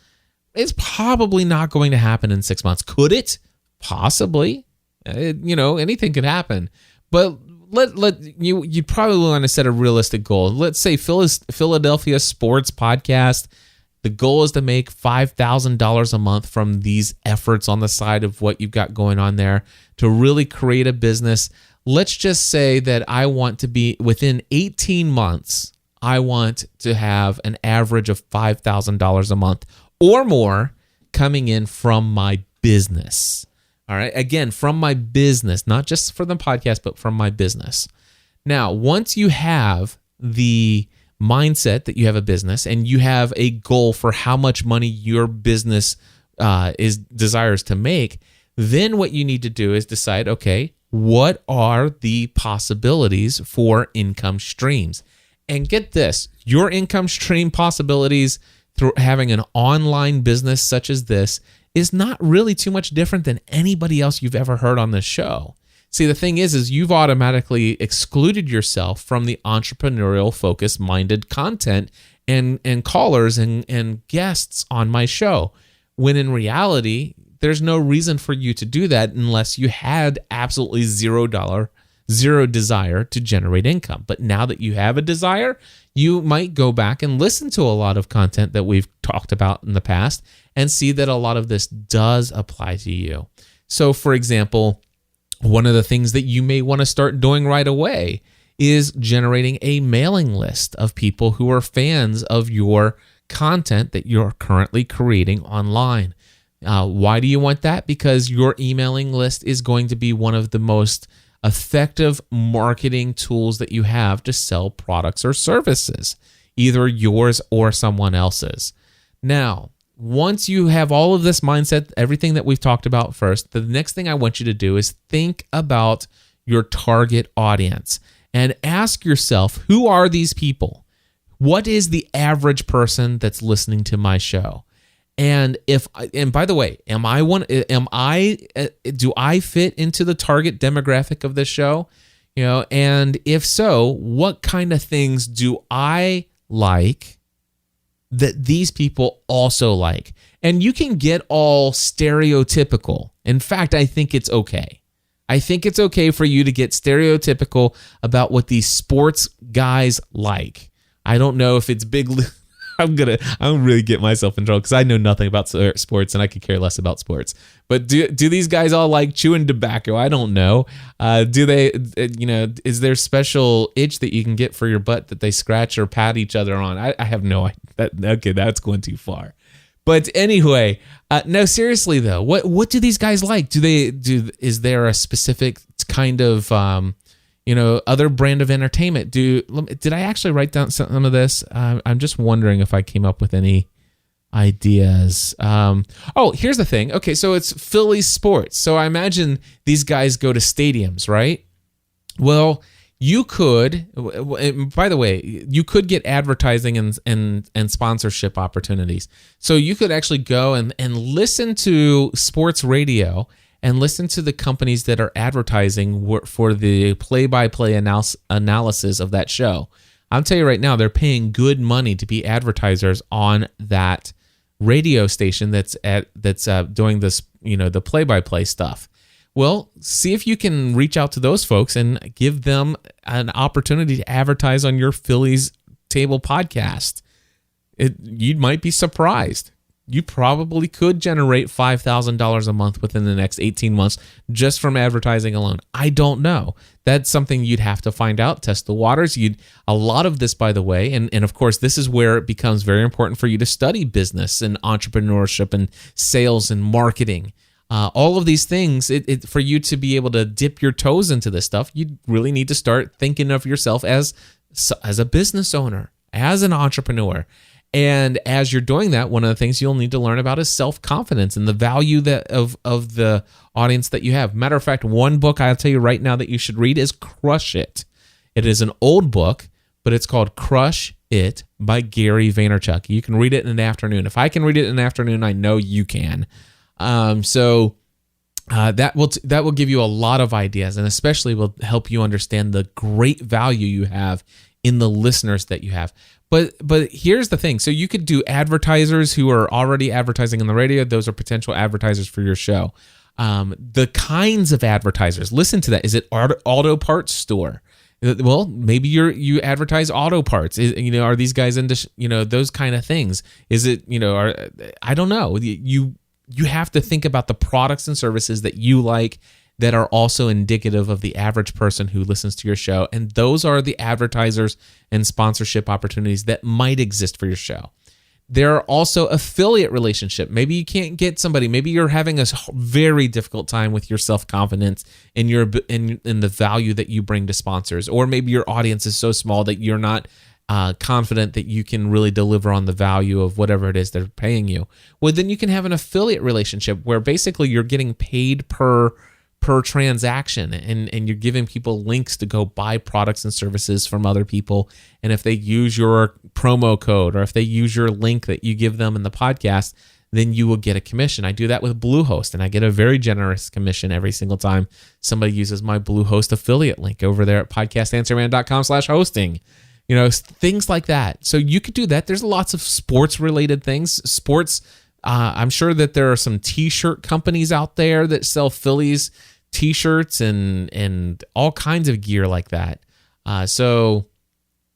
it's probably not going to happen in 6 months. Could it? Possibly. Anything could happen. But you probably want to set a realistic goal. Let's say Philadelphia Sports Podcast. The goal is to make $5,000 a month from these efforts on the side of what you've got going on there to really create a business. Let's just say that I want to be within 18 months, I want to have an average of $5,000 a month or more coming in from my business. All right. Again, from my business, not just for the podcast, but from my business. Now, once you have the mindset that you have a business and you have a goal for how much money your business desires to make, then what you need to do is decide, okay, what are the possibilities for income streams? And get this, your income stream possibilities through having an online business such as this is not really too much different than anybody else you've ever heard on this show. See, the thing is you've automatically excluded yourself from the entrepreneurial focused minded content and callers and guests on my show, when in reality, there's no reason for you to do that unless you had absolutely zero desire to generate income. But now that you have a desire, you might go back and listen to a lot of content that we've talked about in the past and see that a lot of this does apply to you. So, for example, one of the things that you may want to start doing right away is generating a mailing list of people who are fans of your content that you're currently creating online. Why do you want that? Because your emailing list is going to be one of the most effective marketing tools that you have to sell products or services, either yours or someone else's. Now, once you have all of this mindset, everything that we've talked about first, the next thing I want you to do is think about your target audience and ask yourself, who are these people? What is the average person that's listening to my show? And by the way, do I fit into the target demographic of this show? And if so, what kind of things do I like that these people also like? And you can get all stereotypical. In fact, I think it's okay. I think it's okay for you to get stereotypical about what these sports guys like. I don't know if it's big. I'm really get myself in trouble because I know nothing about sports and I could care less about sports. But do these guys all like chewing tobacco? I don't know. Do they? Is there special itch that you can get for your butt that they scratch or pat each other on? I have no idea. Okay, that's going too far. But anyway, no, seriously though, what do these guys like? Is there a specific kind of other brand of entertainment? Did I actually write down some of this? I'm just wondering if I came up with any ideas. Here's the thing. Okay, so it's Phillies sports. So I imagine these guys go to stadiums, right? Well, you could, by the way, you could get advertising and sponsorship opportunities. So you could actually go and listen to sports radio and listen to the companies that are advertising for the play-by-play analysis of that show. I'll tell you right now, they're paying good money to be advertisers on that radio station that's doing this, the play-by-play stuff. Well, see if you can reach out to those folks and give them an opportunity to advertise on your Phillies Table podcast. You might be surprised. You probably could generate $5,000 a month within the next 18 months just from advertising alone. I don't know. That's something you'd have to find out, test the waters. A lot of this, by the way, and of course, this is where it becomes very important for you to study business and entrepreneurship and sales and marketing. All of these things, for you to be able to dip your toes into this stuff, you really need to start thinking of yourself as a business owner, as an entrepreneur. And as you're doing that, one of the things you'll need to learn about is self-confidence and the value of the audience that you have. Matter of fact, one book I'll tell you right now that you should read is Crush It. It is an old book, but it's called Crush It by Gary Vaynerchuk. You can read it in an afternoon. If I can read it in an afternoon, I know you can. So that will give you a lot of ideas, and especially will help you understand the great value you have in the listeners that you have. But here's the thing. So you could do advertisers who are already advertising on the radio. Those are potential advertisers for your show. The kinds of advertisers, listen to that. Is it auto parts store? Well, maybe you advertise auto parts. Are these guys into those kind of things? Is it I don't know. You have to think about the products and services that you like that are also indicative of the average person who listens to your show. And those are the advertisers and sponsorship opportunities that might exist for your show. There are also affiliate relationship. Maybe you can't get somebody. Maybe you're having a very difficult time with your self-confidence and in the value that you bring to sponsors. Or maybe your audience is so small that you're not confident that you can really deliver on the value of whatever it is they're paying you. Well, then you can have an affiliate relationship where basically you're getting paid per transaction, and you're giving people links to go buy products and services from other people. And if they use your promo code or if they use your link that you give them in the podcast, then you will get a commission. I do that with Bluehost, and I get a very generous commission every single time somebody uses my Bluehost affiliate link over there at podcastanswerman.com/hosting. Things like that. So you could do that. There's lots of sports related things. I'm sure that there are some t-shirt companies out there that sell Phillies t-shirts and all kinds of gear like that. So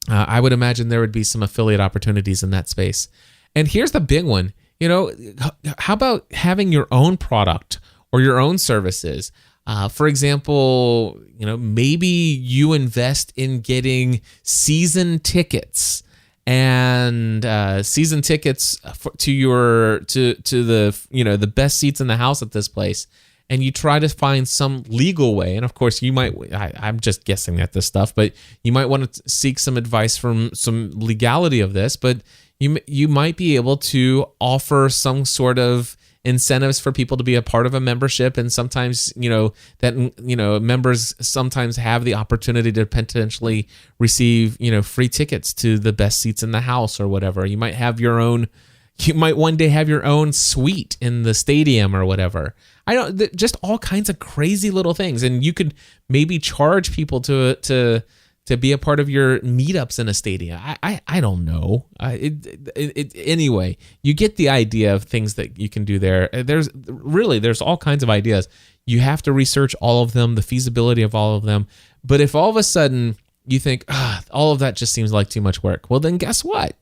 I would imagine there would be some affiliate opportunities in that space. And here's the big one. How about having your own product or your own services? For example, maybe you invest in getting season tickets and season tickets to the best seats in the house at this place, and you try to find some legal way. And of course, you might, I'm just guessing at this stuff, but you might want to seek some advice from some legality of this. But you might be able to offer some sort of incentives for people to be a part of a membership, and sometimes members sometimes have the opportunity to potentially receive free tickets to the best seats in the house or whatever. You might one day have your own suite in the stadium or whatever. Just all kinds of crazy little things, and you could maybe charge people to be a part of your meetups in a stadium. I don't know. Anyway, you get the idea of things that you can do there. There's all kinds of ideas. You have to research all of them, the feasibility of all of them. But if all of a sudden you think, all of that just seems like too much work, well, then guess what?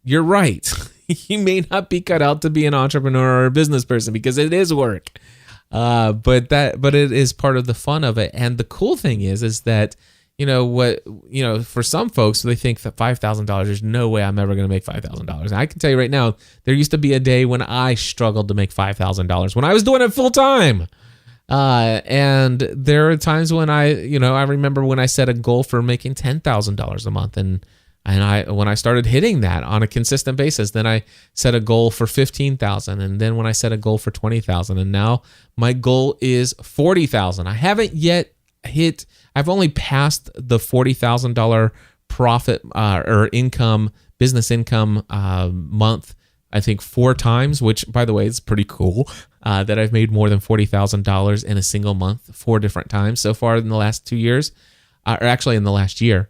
You're right. You may not be cut out to be an entrepreneur or a business person because it is work. But it is part of the fun of it. And the cool thing is that for some folks, they think that $5,000, there's no way I'm ever going to make $5,000. And I can tell you right now, there used to be a day when I struggled to make $5,000 when I was doing it full time. And there are times when I remember when I set a goal for making $10,000 a month, and when I started hitting that on a consistent basis, then I set a goal for $15,000, and then when I set a goal for $20,000, and now my goal is $40,000. I haven't yet hit. I've only passed the $40,000 profit or business income month, I think 4 times, which, by the way, is pretty cool that I've made more than $40,000 in a single month 4 different times so far in the last 2 years, or actually in the last year.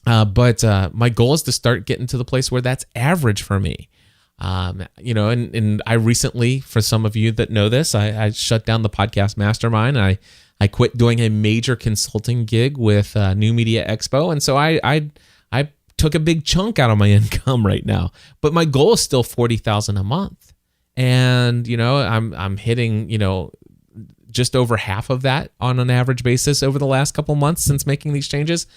But my goal is to start getting to the place where that's average for me. And I recently, for some of you that know this, I shut down the Podcast Mastermind. And I quit doing a major consulting gig with New Media Expo, and so I took a big chunk out of my income right now. But my goal is still $40,000 a month, and I'm hitting just over half of that on an average basis over the last couple months since making these changes.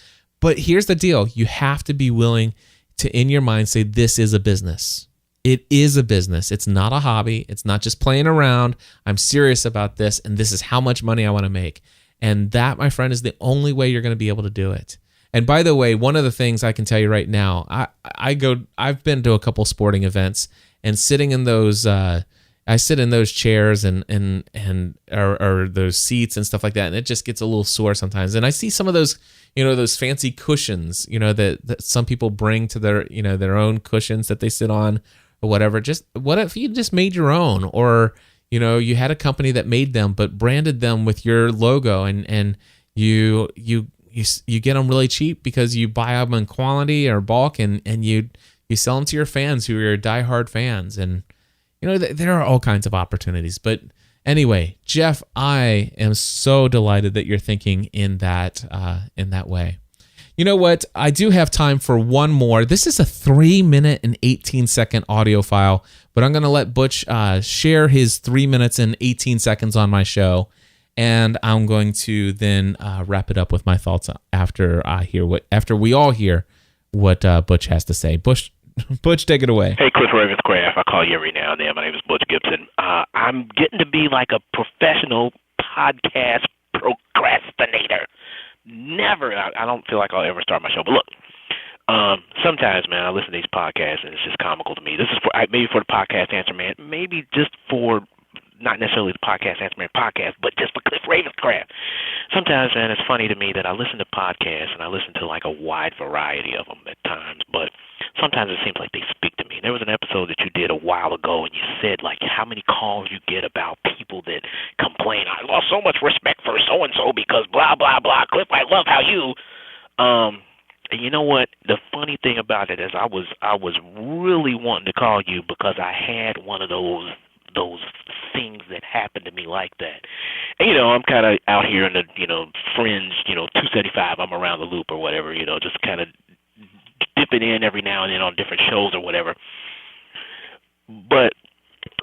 But here's the deal: you have to be willing to, in your mind, say this is a business. It is a business. It's not a hobby. It's not just playing around. I'm serious about this, and this is how much money I want to make. And that, my friend, is the only way you're going to be able to do it. And by the way, one of the things I can tell you right now, I've been to a couple sporting events, and sitting in those, I sit in those chairs and or those seats and stuff like that, and it just gets a little sore sometimes. And I see some of those, those fancy cushions, that some people bring to their, their own cushions that they sit on. Or whatever. Just what if you just made your own, or you had a company that made them but branded them with your logo, and you get them really cheap because you buy them in quantity or bulk, and you sell them to your fans who are your diehard fans, and there are all kinds of opportunities. But anyway, Jeff, I am so delighted that you're thinking in that way. You know what? I do have time for one more. This is a 3-minute and 18-second audio file, but I'm going to let Butch share his 3 minutes and 18 seconds on my show, and I'm going to then wrap it up with my thoughts after we all hear what Butch has to say. Butch, Butch, take it away. Hey, Cliff Ravenscraft. I call you every now and then. My name is Butch Gibson. I'm getting to be like a professional podcast procrastinator. Never. I don't feel like I'll ever start my show. But look, sometimes, man, I listen to these podcasts and it's just comical to me. This is for maybe for the Podcast Answer Man, maybe just for not necessarily the Podcast Answer Man podcast, but just for Cliff Ravenscraft. Sometimes, man, it's funny to me that I listen to podcasts and I listen to like a wide variety of them at times, but sometimes it seems like they speak to me. There was an episode that you did a while ago and you said like how many calls you get about people that complain, I lost so much respect for so-and-so because blah, blah, blah. Cliff, I love how you... And you know what? The funny thing about it is I was really wanting to call you because I had one of those things that happened to me like that. And, I'm kind of out here in the, fringe, 275, I'm around the loop or whatever, just kind of dipping in every now and then on different shows or whatever. But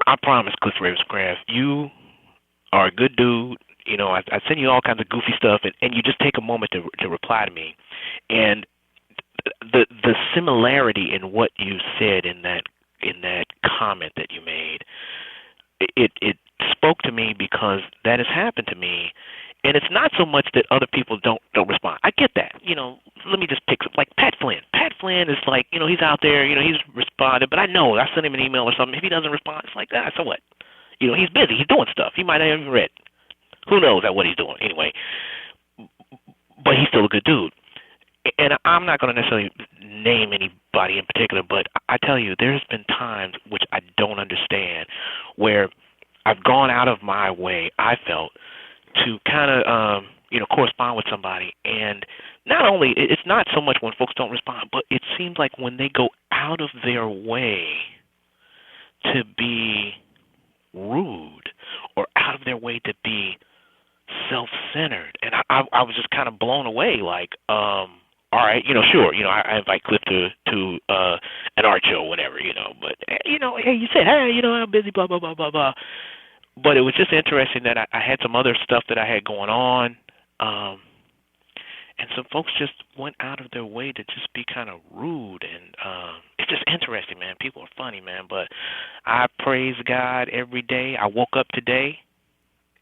I promise, Cliff Ravenscraft, you are a good dude. I send you all kinds of goofy stuff, and you just take a moment to reply to me. And the similarity in what you said in that comment that you made, it spoke to me because that has happened to me. And it's not so much that other people don't respond. I get that. Let me just pick like Pat Flynn. Pat Flynn is like, he's out there, he's responded, but I know I sent him an email or something. If he doesn't respond, it's like, so what? He's busy. He's doing stuff. He might not have even read. Who knows what he's doing anyway. But he's still a good dude. And I'm not going to necessarily name anybody in particular, but I tell you, there's been times which I don't understand where I've gone out of my way, I felt, to kind of, correspond with somebody. And not only, it's not so much when folks don't respond, but it seems like when they go out of their way to be rude or out of their way to be self-centered. And I was just kind of blown away, like, all right, sure, I invite Cliff to an art show, whatever, but, hey, you said, hey, I'm busy, blah, blah, blah, blah, blah. But it was just interesting that I had some other stuff that I had going on, and some folks just went out of their way to just be kind of rude, and it's just interesting, man. People are funny, man, but I praise God every day. I woke up today,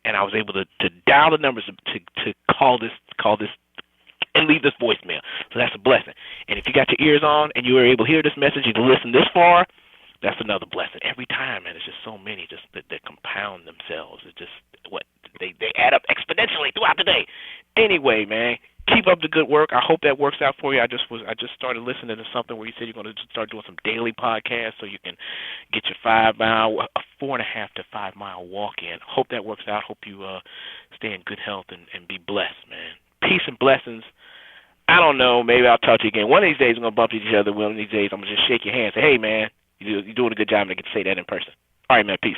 and I was able to dial the numbers to call this and leave this voicemail. So that's a blessing. And if you got your ears on and you were able to hear this message, you can listen this far, that's another blessing. Every time, man, it's just so many just that compound themselves. It's just they add up exponentially throughout the day. Anyway, man, keep up the good work. I hope that works out for you. I just started listening to something where you said you're going to start doing some daily podcasts so you can get your 4.5 to 5 mile walk in. Hope that works out. Hope you stay in good health and be blessed, man. Peace and blessings. I don't know. Maybe I'll talk to you again. One of these days, we're going to bump into each other. One of these days, I'm going to just shake your hand and say, hey, man, you're doing a good job, and I get to say that in person. All right, man. Peace.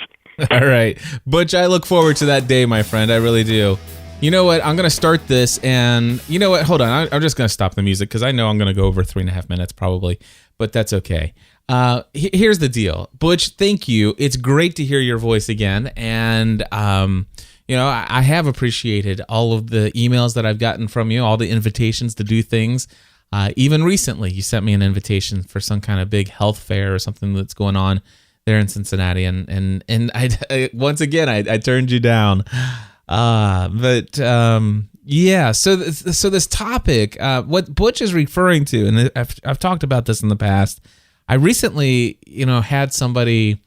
All right. Butch, I look forward to that day, my friend. I really do. You know what? I'm going to start this, and you know what? Hold on. I'm just going to stop the music because I know I'm going to go over 3.5 minutes probably, but that's okay. Here's the deal. Butch, thank you. It's great to hear your voice again, and I have appreciated all of the emails that I've gotten from you, all the invitations to do things. Even recently, you sent me an invitation for some kind of big health fair or something that's going on there in Cincinnati, and I once again I turned you down. Yeah. So this topic, what Butch is referring to, and I've talked about this in the past. I recently, had somebody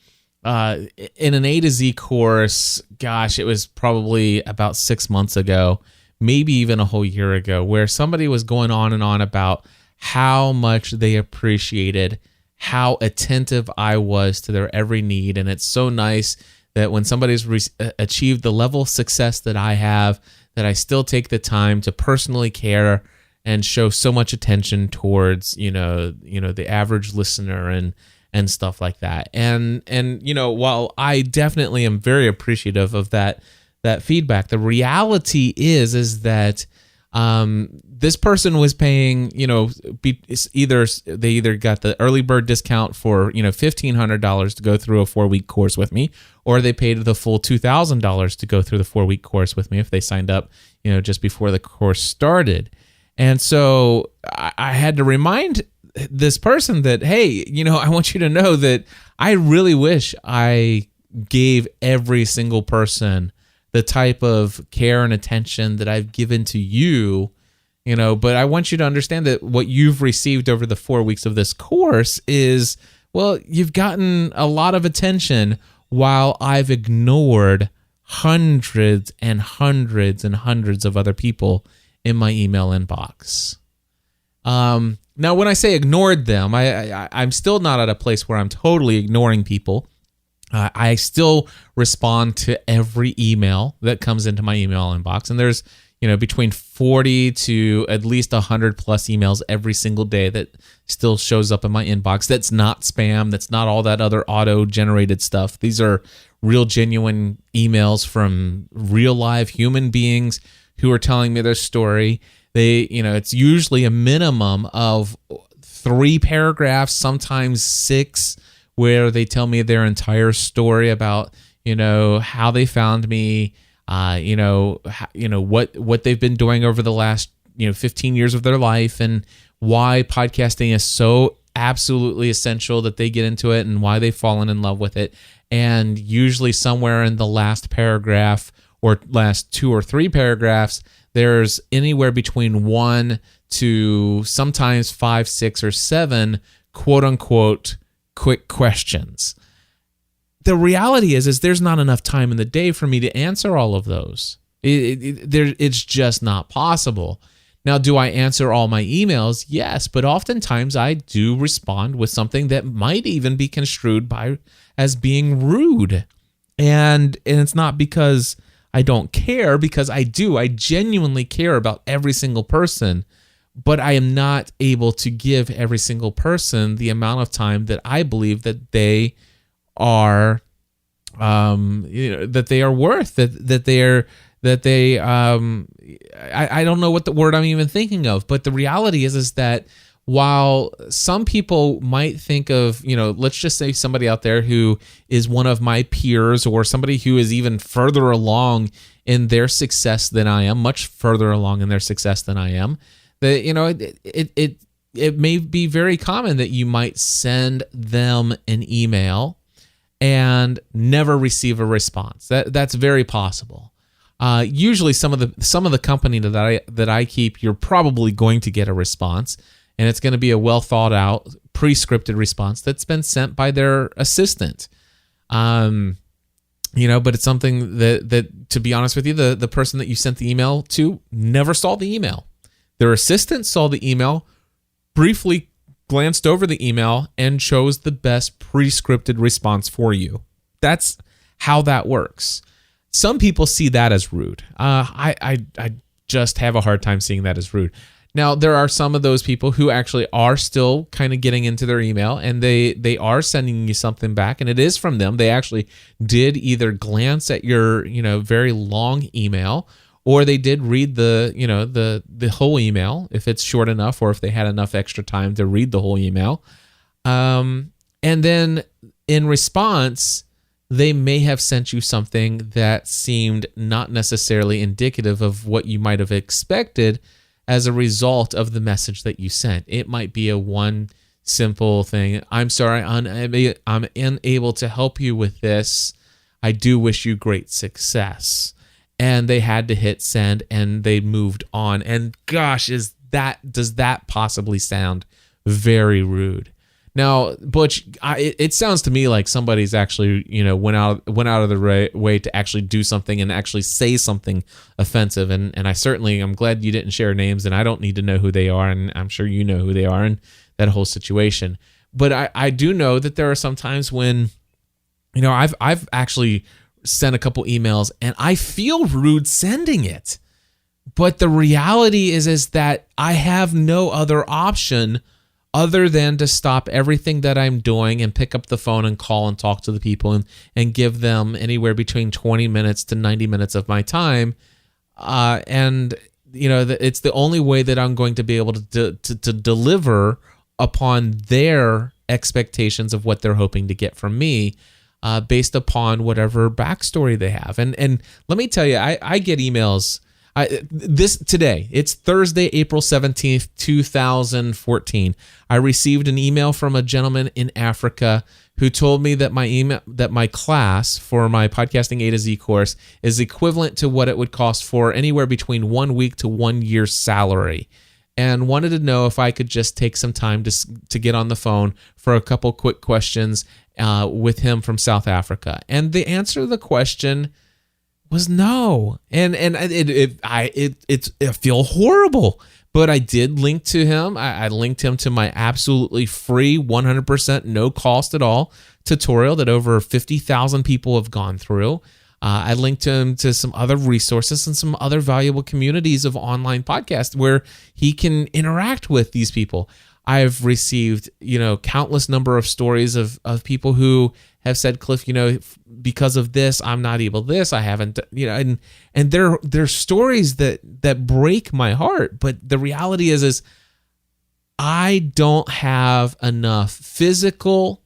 in an A to Z course. Gosh, it was probably about 6 months ago, maybe even a whole year ago, where somebody was going on and on about how much they appreciated how attentive I was to their every need. And it's so nice that when somebody's achieved the level of success that I have, that I still take the time to personally care and show so much attention towards, the average listener and stuff like that. And while I definitely am very appreciative of that feedback, the reality is that this person was paying, they either got the early bird discount for, $1,500 to go through a 4-week course with me, or they paid the full $2,000 to go through the 4-week course with me if they signed up, just before the course started. And so I had to remind this person that, hey, I want you to know that I really wish I gave every single person the type of care and attention that I've given to you, but I want you to understand that what you've received over the 4 weeks of this course is, well, you've gotten a lot of attention while I've ignored hundreds and hundreds and hundreds of other people in my email inbox. Now, when I say ignored them, I'm still not at a place where I'm totally ignoring people. I still respond to every email that comes into my email inbox. And there's, between 40 to at least 100 plus emails every single day that still shows up in my inbox. That's not spam. That's not all that other auto-generated stuff. These are real, genuine emails from real live human beings who are telling me their story. It's usually a minimum of 3 paragraphs, sometimes 6, where they tell me their entire story about, how they found me, what they've been doing over the last, 15 years of their life, and why podcasting is so absolutely essential that they get into it, and why they've fallen in love with it. And usually somewhere in the last paragraph or last 2 or 3 paragraphs, there's anywhere between 1 to sometimes 5, 6, or 7 quote unquote quick questions. The reality is there's not enough time in the day for me to answer all of those. It's just not possible. Now, do I answer all my emails? Yes, but oftentimes I do respond with something that might even be construed as being rude. And it's not because I don't care, because I do. I genuinely care about every single person, but I am not able to give every single person the amount of time that I believe that they are, that they are worth. I don't know what the word I'm even thinking of, but the reality is that while some people might think of, let's just say somebody out there who is one of my peers, or somebody who is even further along in their success than I am, much further along in their success than I am, that, it may be very common that you might send them an email and never receive a response. That's very possible. Usually some of the company that I keep, you're probably going to get a response. And it's going to be a well thought out, pre-scripted response that's been sent by their assistant. But it's something that, to be honest with you, the person that you sent the email to never saw the email. Their assistant saw the email, briefly glanced over the email, and chose the best pre-scripted response for you. That's how that works. Some people see that as rude. I just have a hard time seeing that as rude. Now, there are some of those people who actually are still kind of getting into their email, and they are sending you something back, and it is from them. They actually did either glance at your, very long email, or they did read the whole email if it's short enough, or if they had enough extra time to read the whole email. And then in response, they may have sent you something that seemed not necessarily indicative of what you might have expected as a result of the message that you sent. It might be a one simple thing. I'm sorry, I'm unable to help you with this. I do wish you great success. And they had to hit send, and they moved on. And gosh, does that possibly sound very rude? Now, Butch, it sounds to me like somebody's actually, went out of the way to actually do something and actually say something offensive. And I'm glad you didn't share names, and I don't need to know who they are, and I'm sure you know who they are in that whole situation. But I do know that there are some times when, I've actually sent a couple emails and I feel rude sending it. But the reality is that I have no other option other than to stop everything that I'm doing and pick up the phone and call and talk to the people and give them anywhere between 20 minutes to 90 minutes of my time. It's the only way that I'm going to be able to deliver upon their expectations of what they're hoping to get from me, based upon whatever backstory they have. And let me tell you, I get emails. Today, it's Thursday, April 17th, 2014. I received an email from a gentleman in Africa who told me that my class for my Podcasting A to Z course is equivalent to what it would cost for anywhere between 1 week to 1 year's salary, and wanted to know if I could just take some time to get on the phone for a couple quick questions with him from South Africa. And the answer to the question was no, and I feel horrible, but I did link to him. I linked him to my absolutely free, 100% no cost at all tutorial that over 50,000 people have gone through. I linked him to some other resources and some other valuable communities of online podcasts where he can interact with these people. I've received, countless number of stories of people who have said, Cliff, because of this, I'm not able to this. I haven't, and they're stories that break my heart. But the reality is I don't have enough physical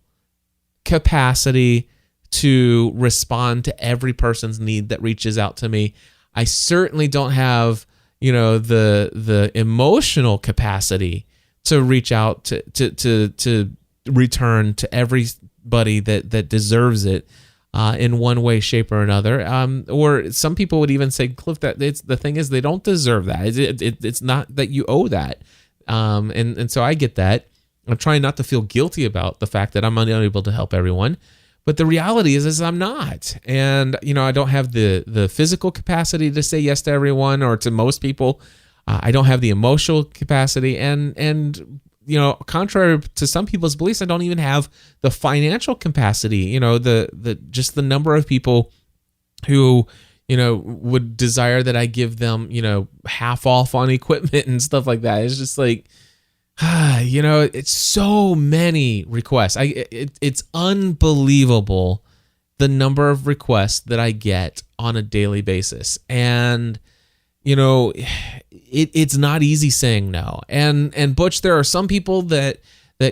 capacity to respond to every person's need that reaches out to me. I certainly don't have, the emotional capacity to reach out to return to everybody that deserves it in one way, shape, or another. Or some people would even say, Cliff, that the thing is they don't deserve that. It's not that you owe that. And so I get that. I'm trying not to feel guilty about the fact that I'm unable to help everyone. But the reality is I'm not. And, I don't have the physical capacity to say yes to everyone or to most people. I don't have the emotional capacity, and contrary to some people's beliefs, I don't even have the financial capacity. The number of people who would desire that I give them half off on equipment and stuff like that. It's just like, it's so many requests. It's unbelievable the number of requests that I get on a daily basis, and it's not easy saying no. And Butch, there are some people that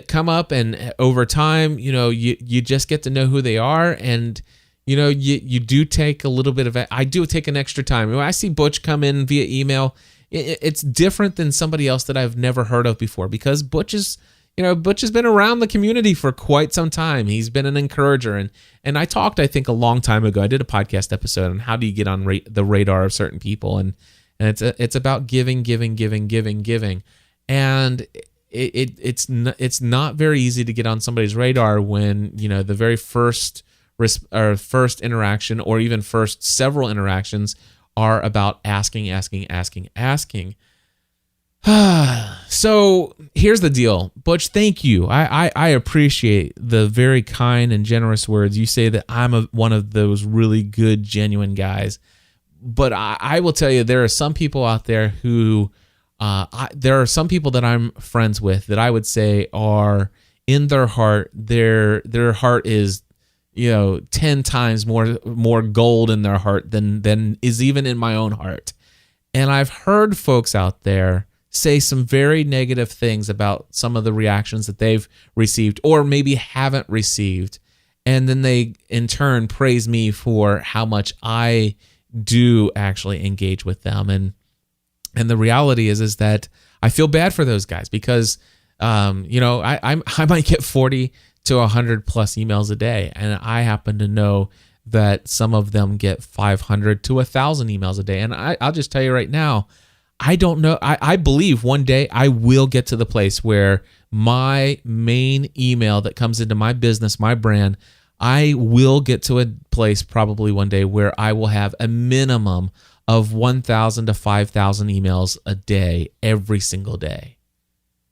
come up, and over time, you just get to know who they are, and you do take a little bit of it. I do take an extra time. When I see Butch come in via email, it's different than somebody else that I've never heard of before, because Butch has been around the community for quite some time. He's been an encourager, and I talked, I think, a long time ago. I did a podcast episode on how do you get on the radar of certain people, and it's about giving, and it's not very easy to get on somebody's radar when the very first interaction, or even first several interactions, are about asking. So here's the deal, Butch. Thank you. I appreciate the very kind and generous words. You say that I'm one of those really good, genuine guys. But I will tell you, there are some people out there who, there are some people that I'm friends with that I would say are in their heart. Their heart is, 10 times more gold in their heart than is even in my own heart. And I've heard folks out there say some very negative things about some of the reactions that they've received or maybe haven't received. And then they in turn praise me for how much I do actually engage with them. And the reality is that I feel bad for those guys because, I might get 40 to 100 plus emails a day. And I happen to know that some of them get 500 to 1,000 emails a day. And I'll just tell you right now, I don't know. I believe one day I will get to the place where my main email that comes into my business, my brand, I will get to a place probably one day where I will have a minimum of 1,000 to 5,000 emails a day, every single day.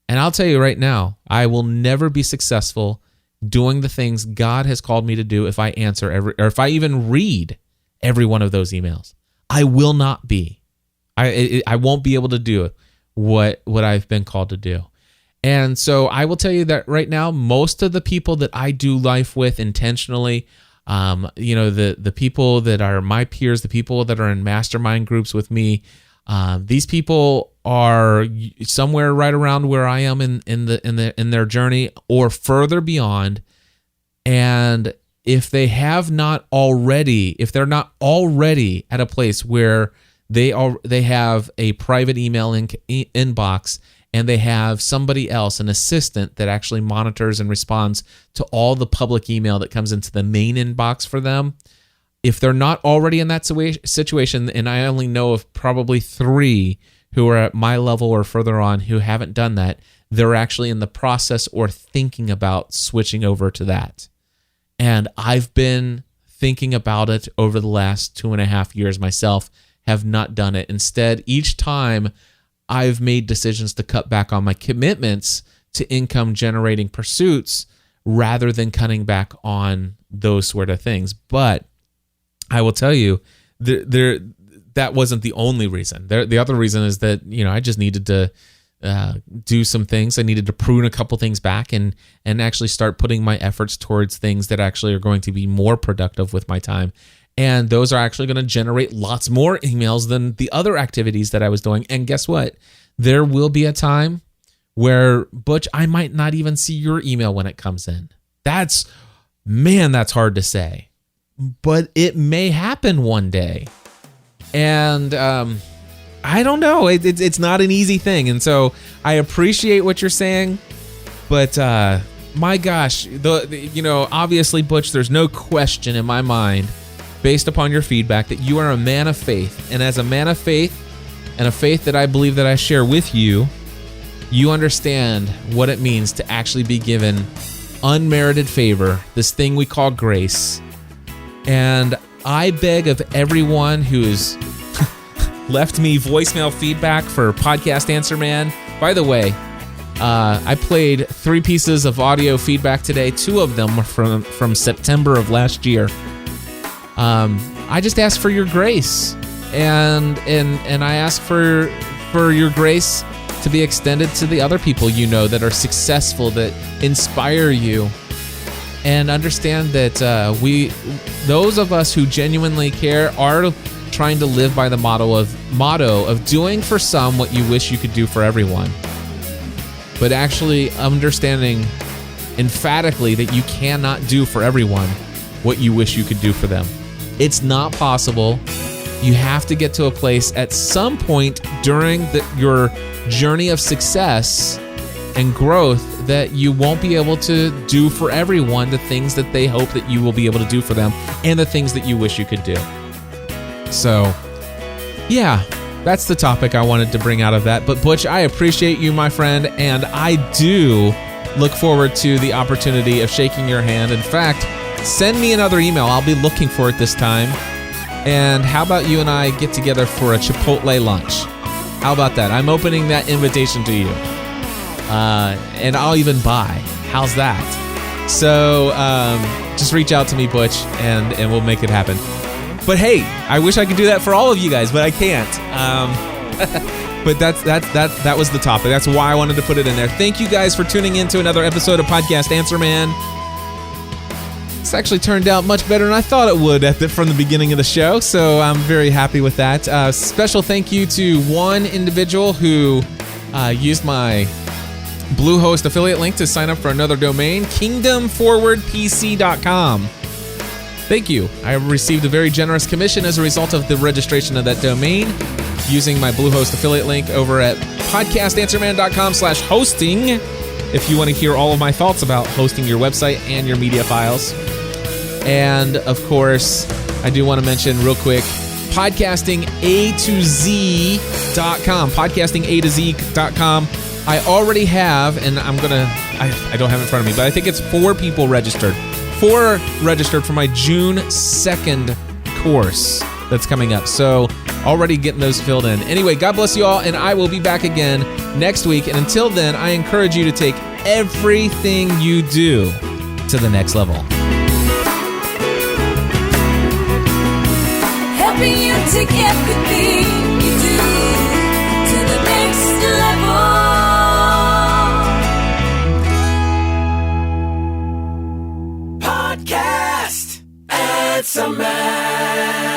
And I'll tell you right now, I will never be successful doing the things God has called me to do if I answer or if I even read every one of those emails. I will not be. I won't be able to do what I've been called to do. And so I will tell you that right now, most of the people that I do life with intentionally, the people that are my peers, the people that are in mastermind groups with me, these people are somewhere right around where I am in their journey or further beyond. And if they're not already at a place where They have a private email inbox, and they have somebody else, an assistant, that actually monitors and responds to all the public email that comes into the main inbox for them. If they're not already in that situation, and I only know of probably 3 who are at my level or further on who haven't done that, they're actually in the process or thinking about switching over to that. And I've been thinking about it over the last 2.5 years myself, have not done it. Instead, each time I've made decisions to cut back on my commitments to income generating pursuits rather than cutting back on those sort of things. But I will tell you, that wasn't the only reason. The other reason is that, I just needed to do some things. I needed to prune a couple things back and actually start putting my efforts towards things that actually are going to be more productive with my time. And those are actually going to generate lots more emails than the other activities that I was doing. And guess what? There will be a time where, Butch, I might not even see your email when it comes in. That's hard to say. But it may happen one day. And I don't know. It's not an easy thing. And so I appreciate what you're saying. But my gosh, obviously, Butch, there's no question in my mind, based upon your feedback, that you are a man of faith. And as a man of faith, and a faith that I believe that I share with you, you understand what it means to actually be given unmerited favor, this thing we call grace. And I beg of everyone who's left me voicemail feedback for Podcast Answer Man. By the way, I played 3 pieces of audio feedback today. 2 of them were from September of last year. I just ask for your grace, and I ask for your grace to be extended to the other people that are successful, that inspire you, and understand that those of us who genuinely care are trying to live by the motto of doing for some what you wish you could do for everyone, but actually understanding emphatically that you cannot do for everyone what you wish you could do for them. It's not possible. You have to get to a place at some point during your journey of success and growth that you won't be able to do for everyone the things that they hope that you will be able to do for them, and the things that you wish you could do. So, yeah, that's the topic I wanted to bring out of that. But Butch, I appreciate you, my friend, and I do look forward to the opportunity of shaking your hand. In fact, send me another email. I'll be looking for it this time. And how about you and I get together for a Chipotle lunch? How about that? I'm opening that invitation to you. And I'll even buy. How's that? So just reach out to me, Butch, and we'll make it happen. But hey, I wish I could do that for all of you guys, but I can't. But that was the topic. That's why I wanted to put it in there. Thank you guys for tuning in to another episode of Podcast Answer Man. It's actually turned out much better than I thought it would from the beginning of the show, so I'm very happy with that. Special thank you to one individual who used my Bluehost affiliate link to sign up for another domain, kingdomforwardpc.com. Thank you. I received a very generous commission as a result of the registration of that domain using my Bluehost affiliate link over at podcastanswerman.com/hosting if you want to hear all of my thoughts about hosting your website and your media files. And of course, I do want to mention real quick, podcastingatoz.com, podcastingatoz.com. I already have, and I don't have it in front of me, but I think it's 4 people registered. 4 registered for my June 2nd course that's coming up. So already getting those filled in. Anyway, God bless you all, and I will be back again next week. And until then, I encourage you to take everything you do to the next level. Helping you take everything you do to the next level. Podcast Answer Man.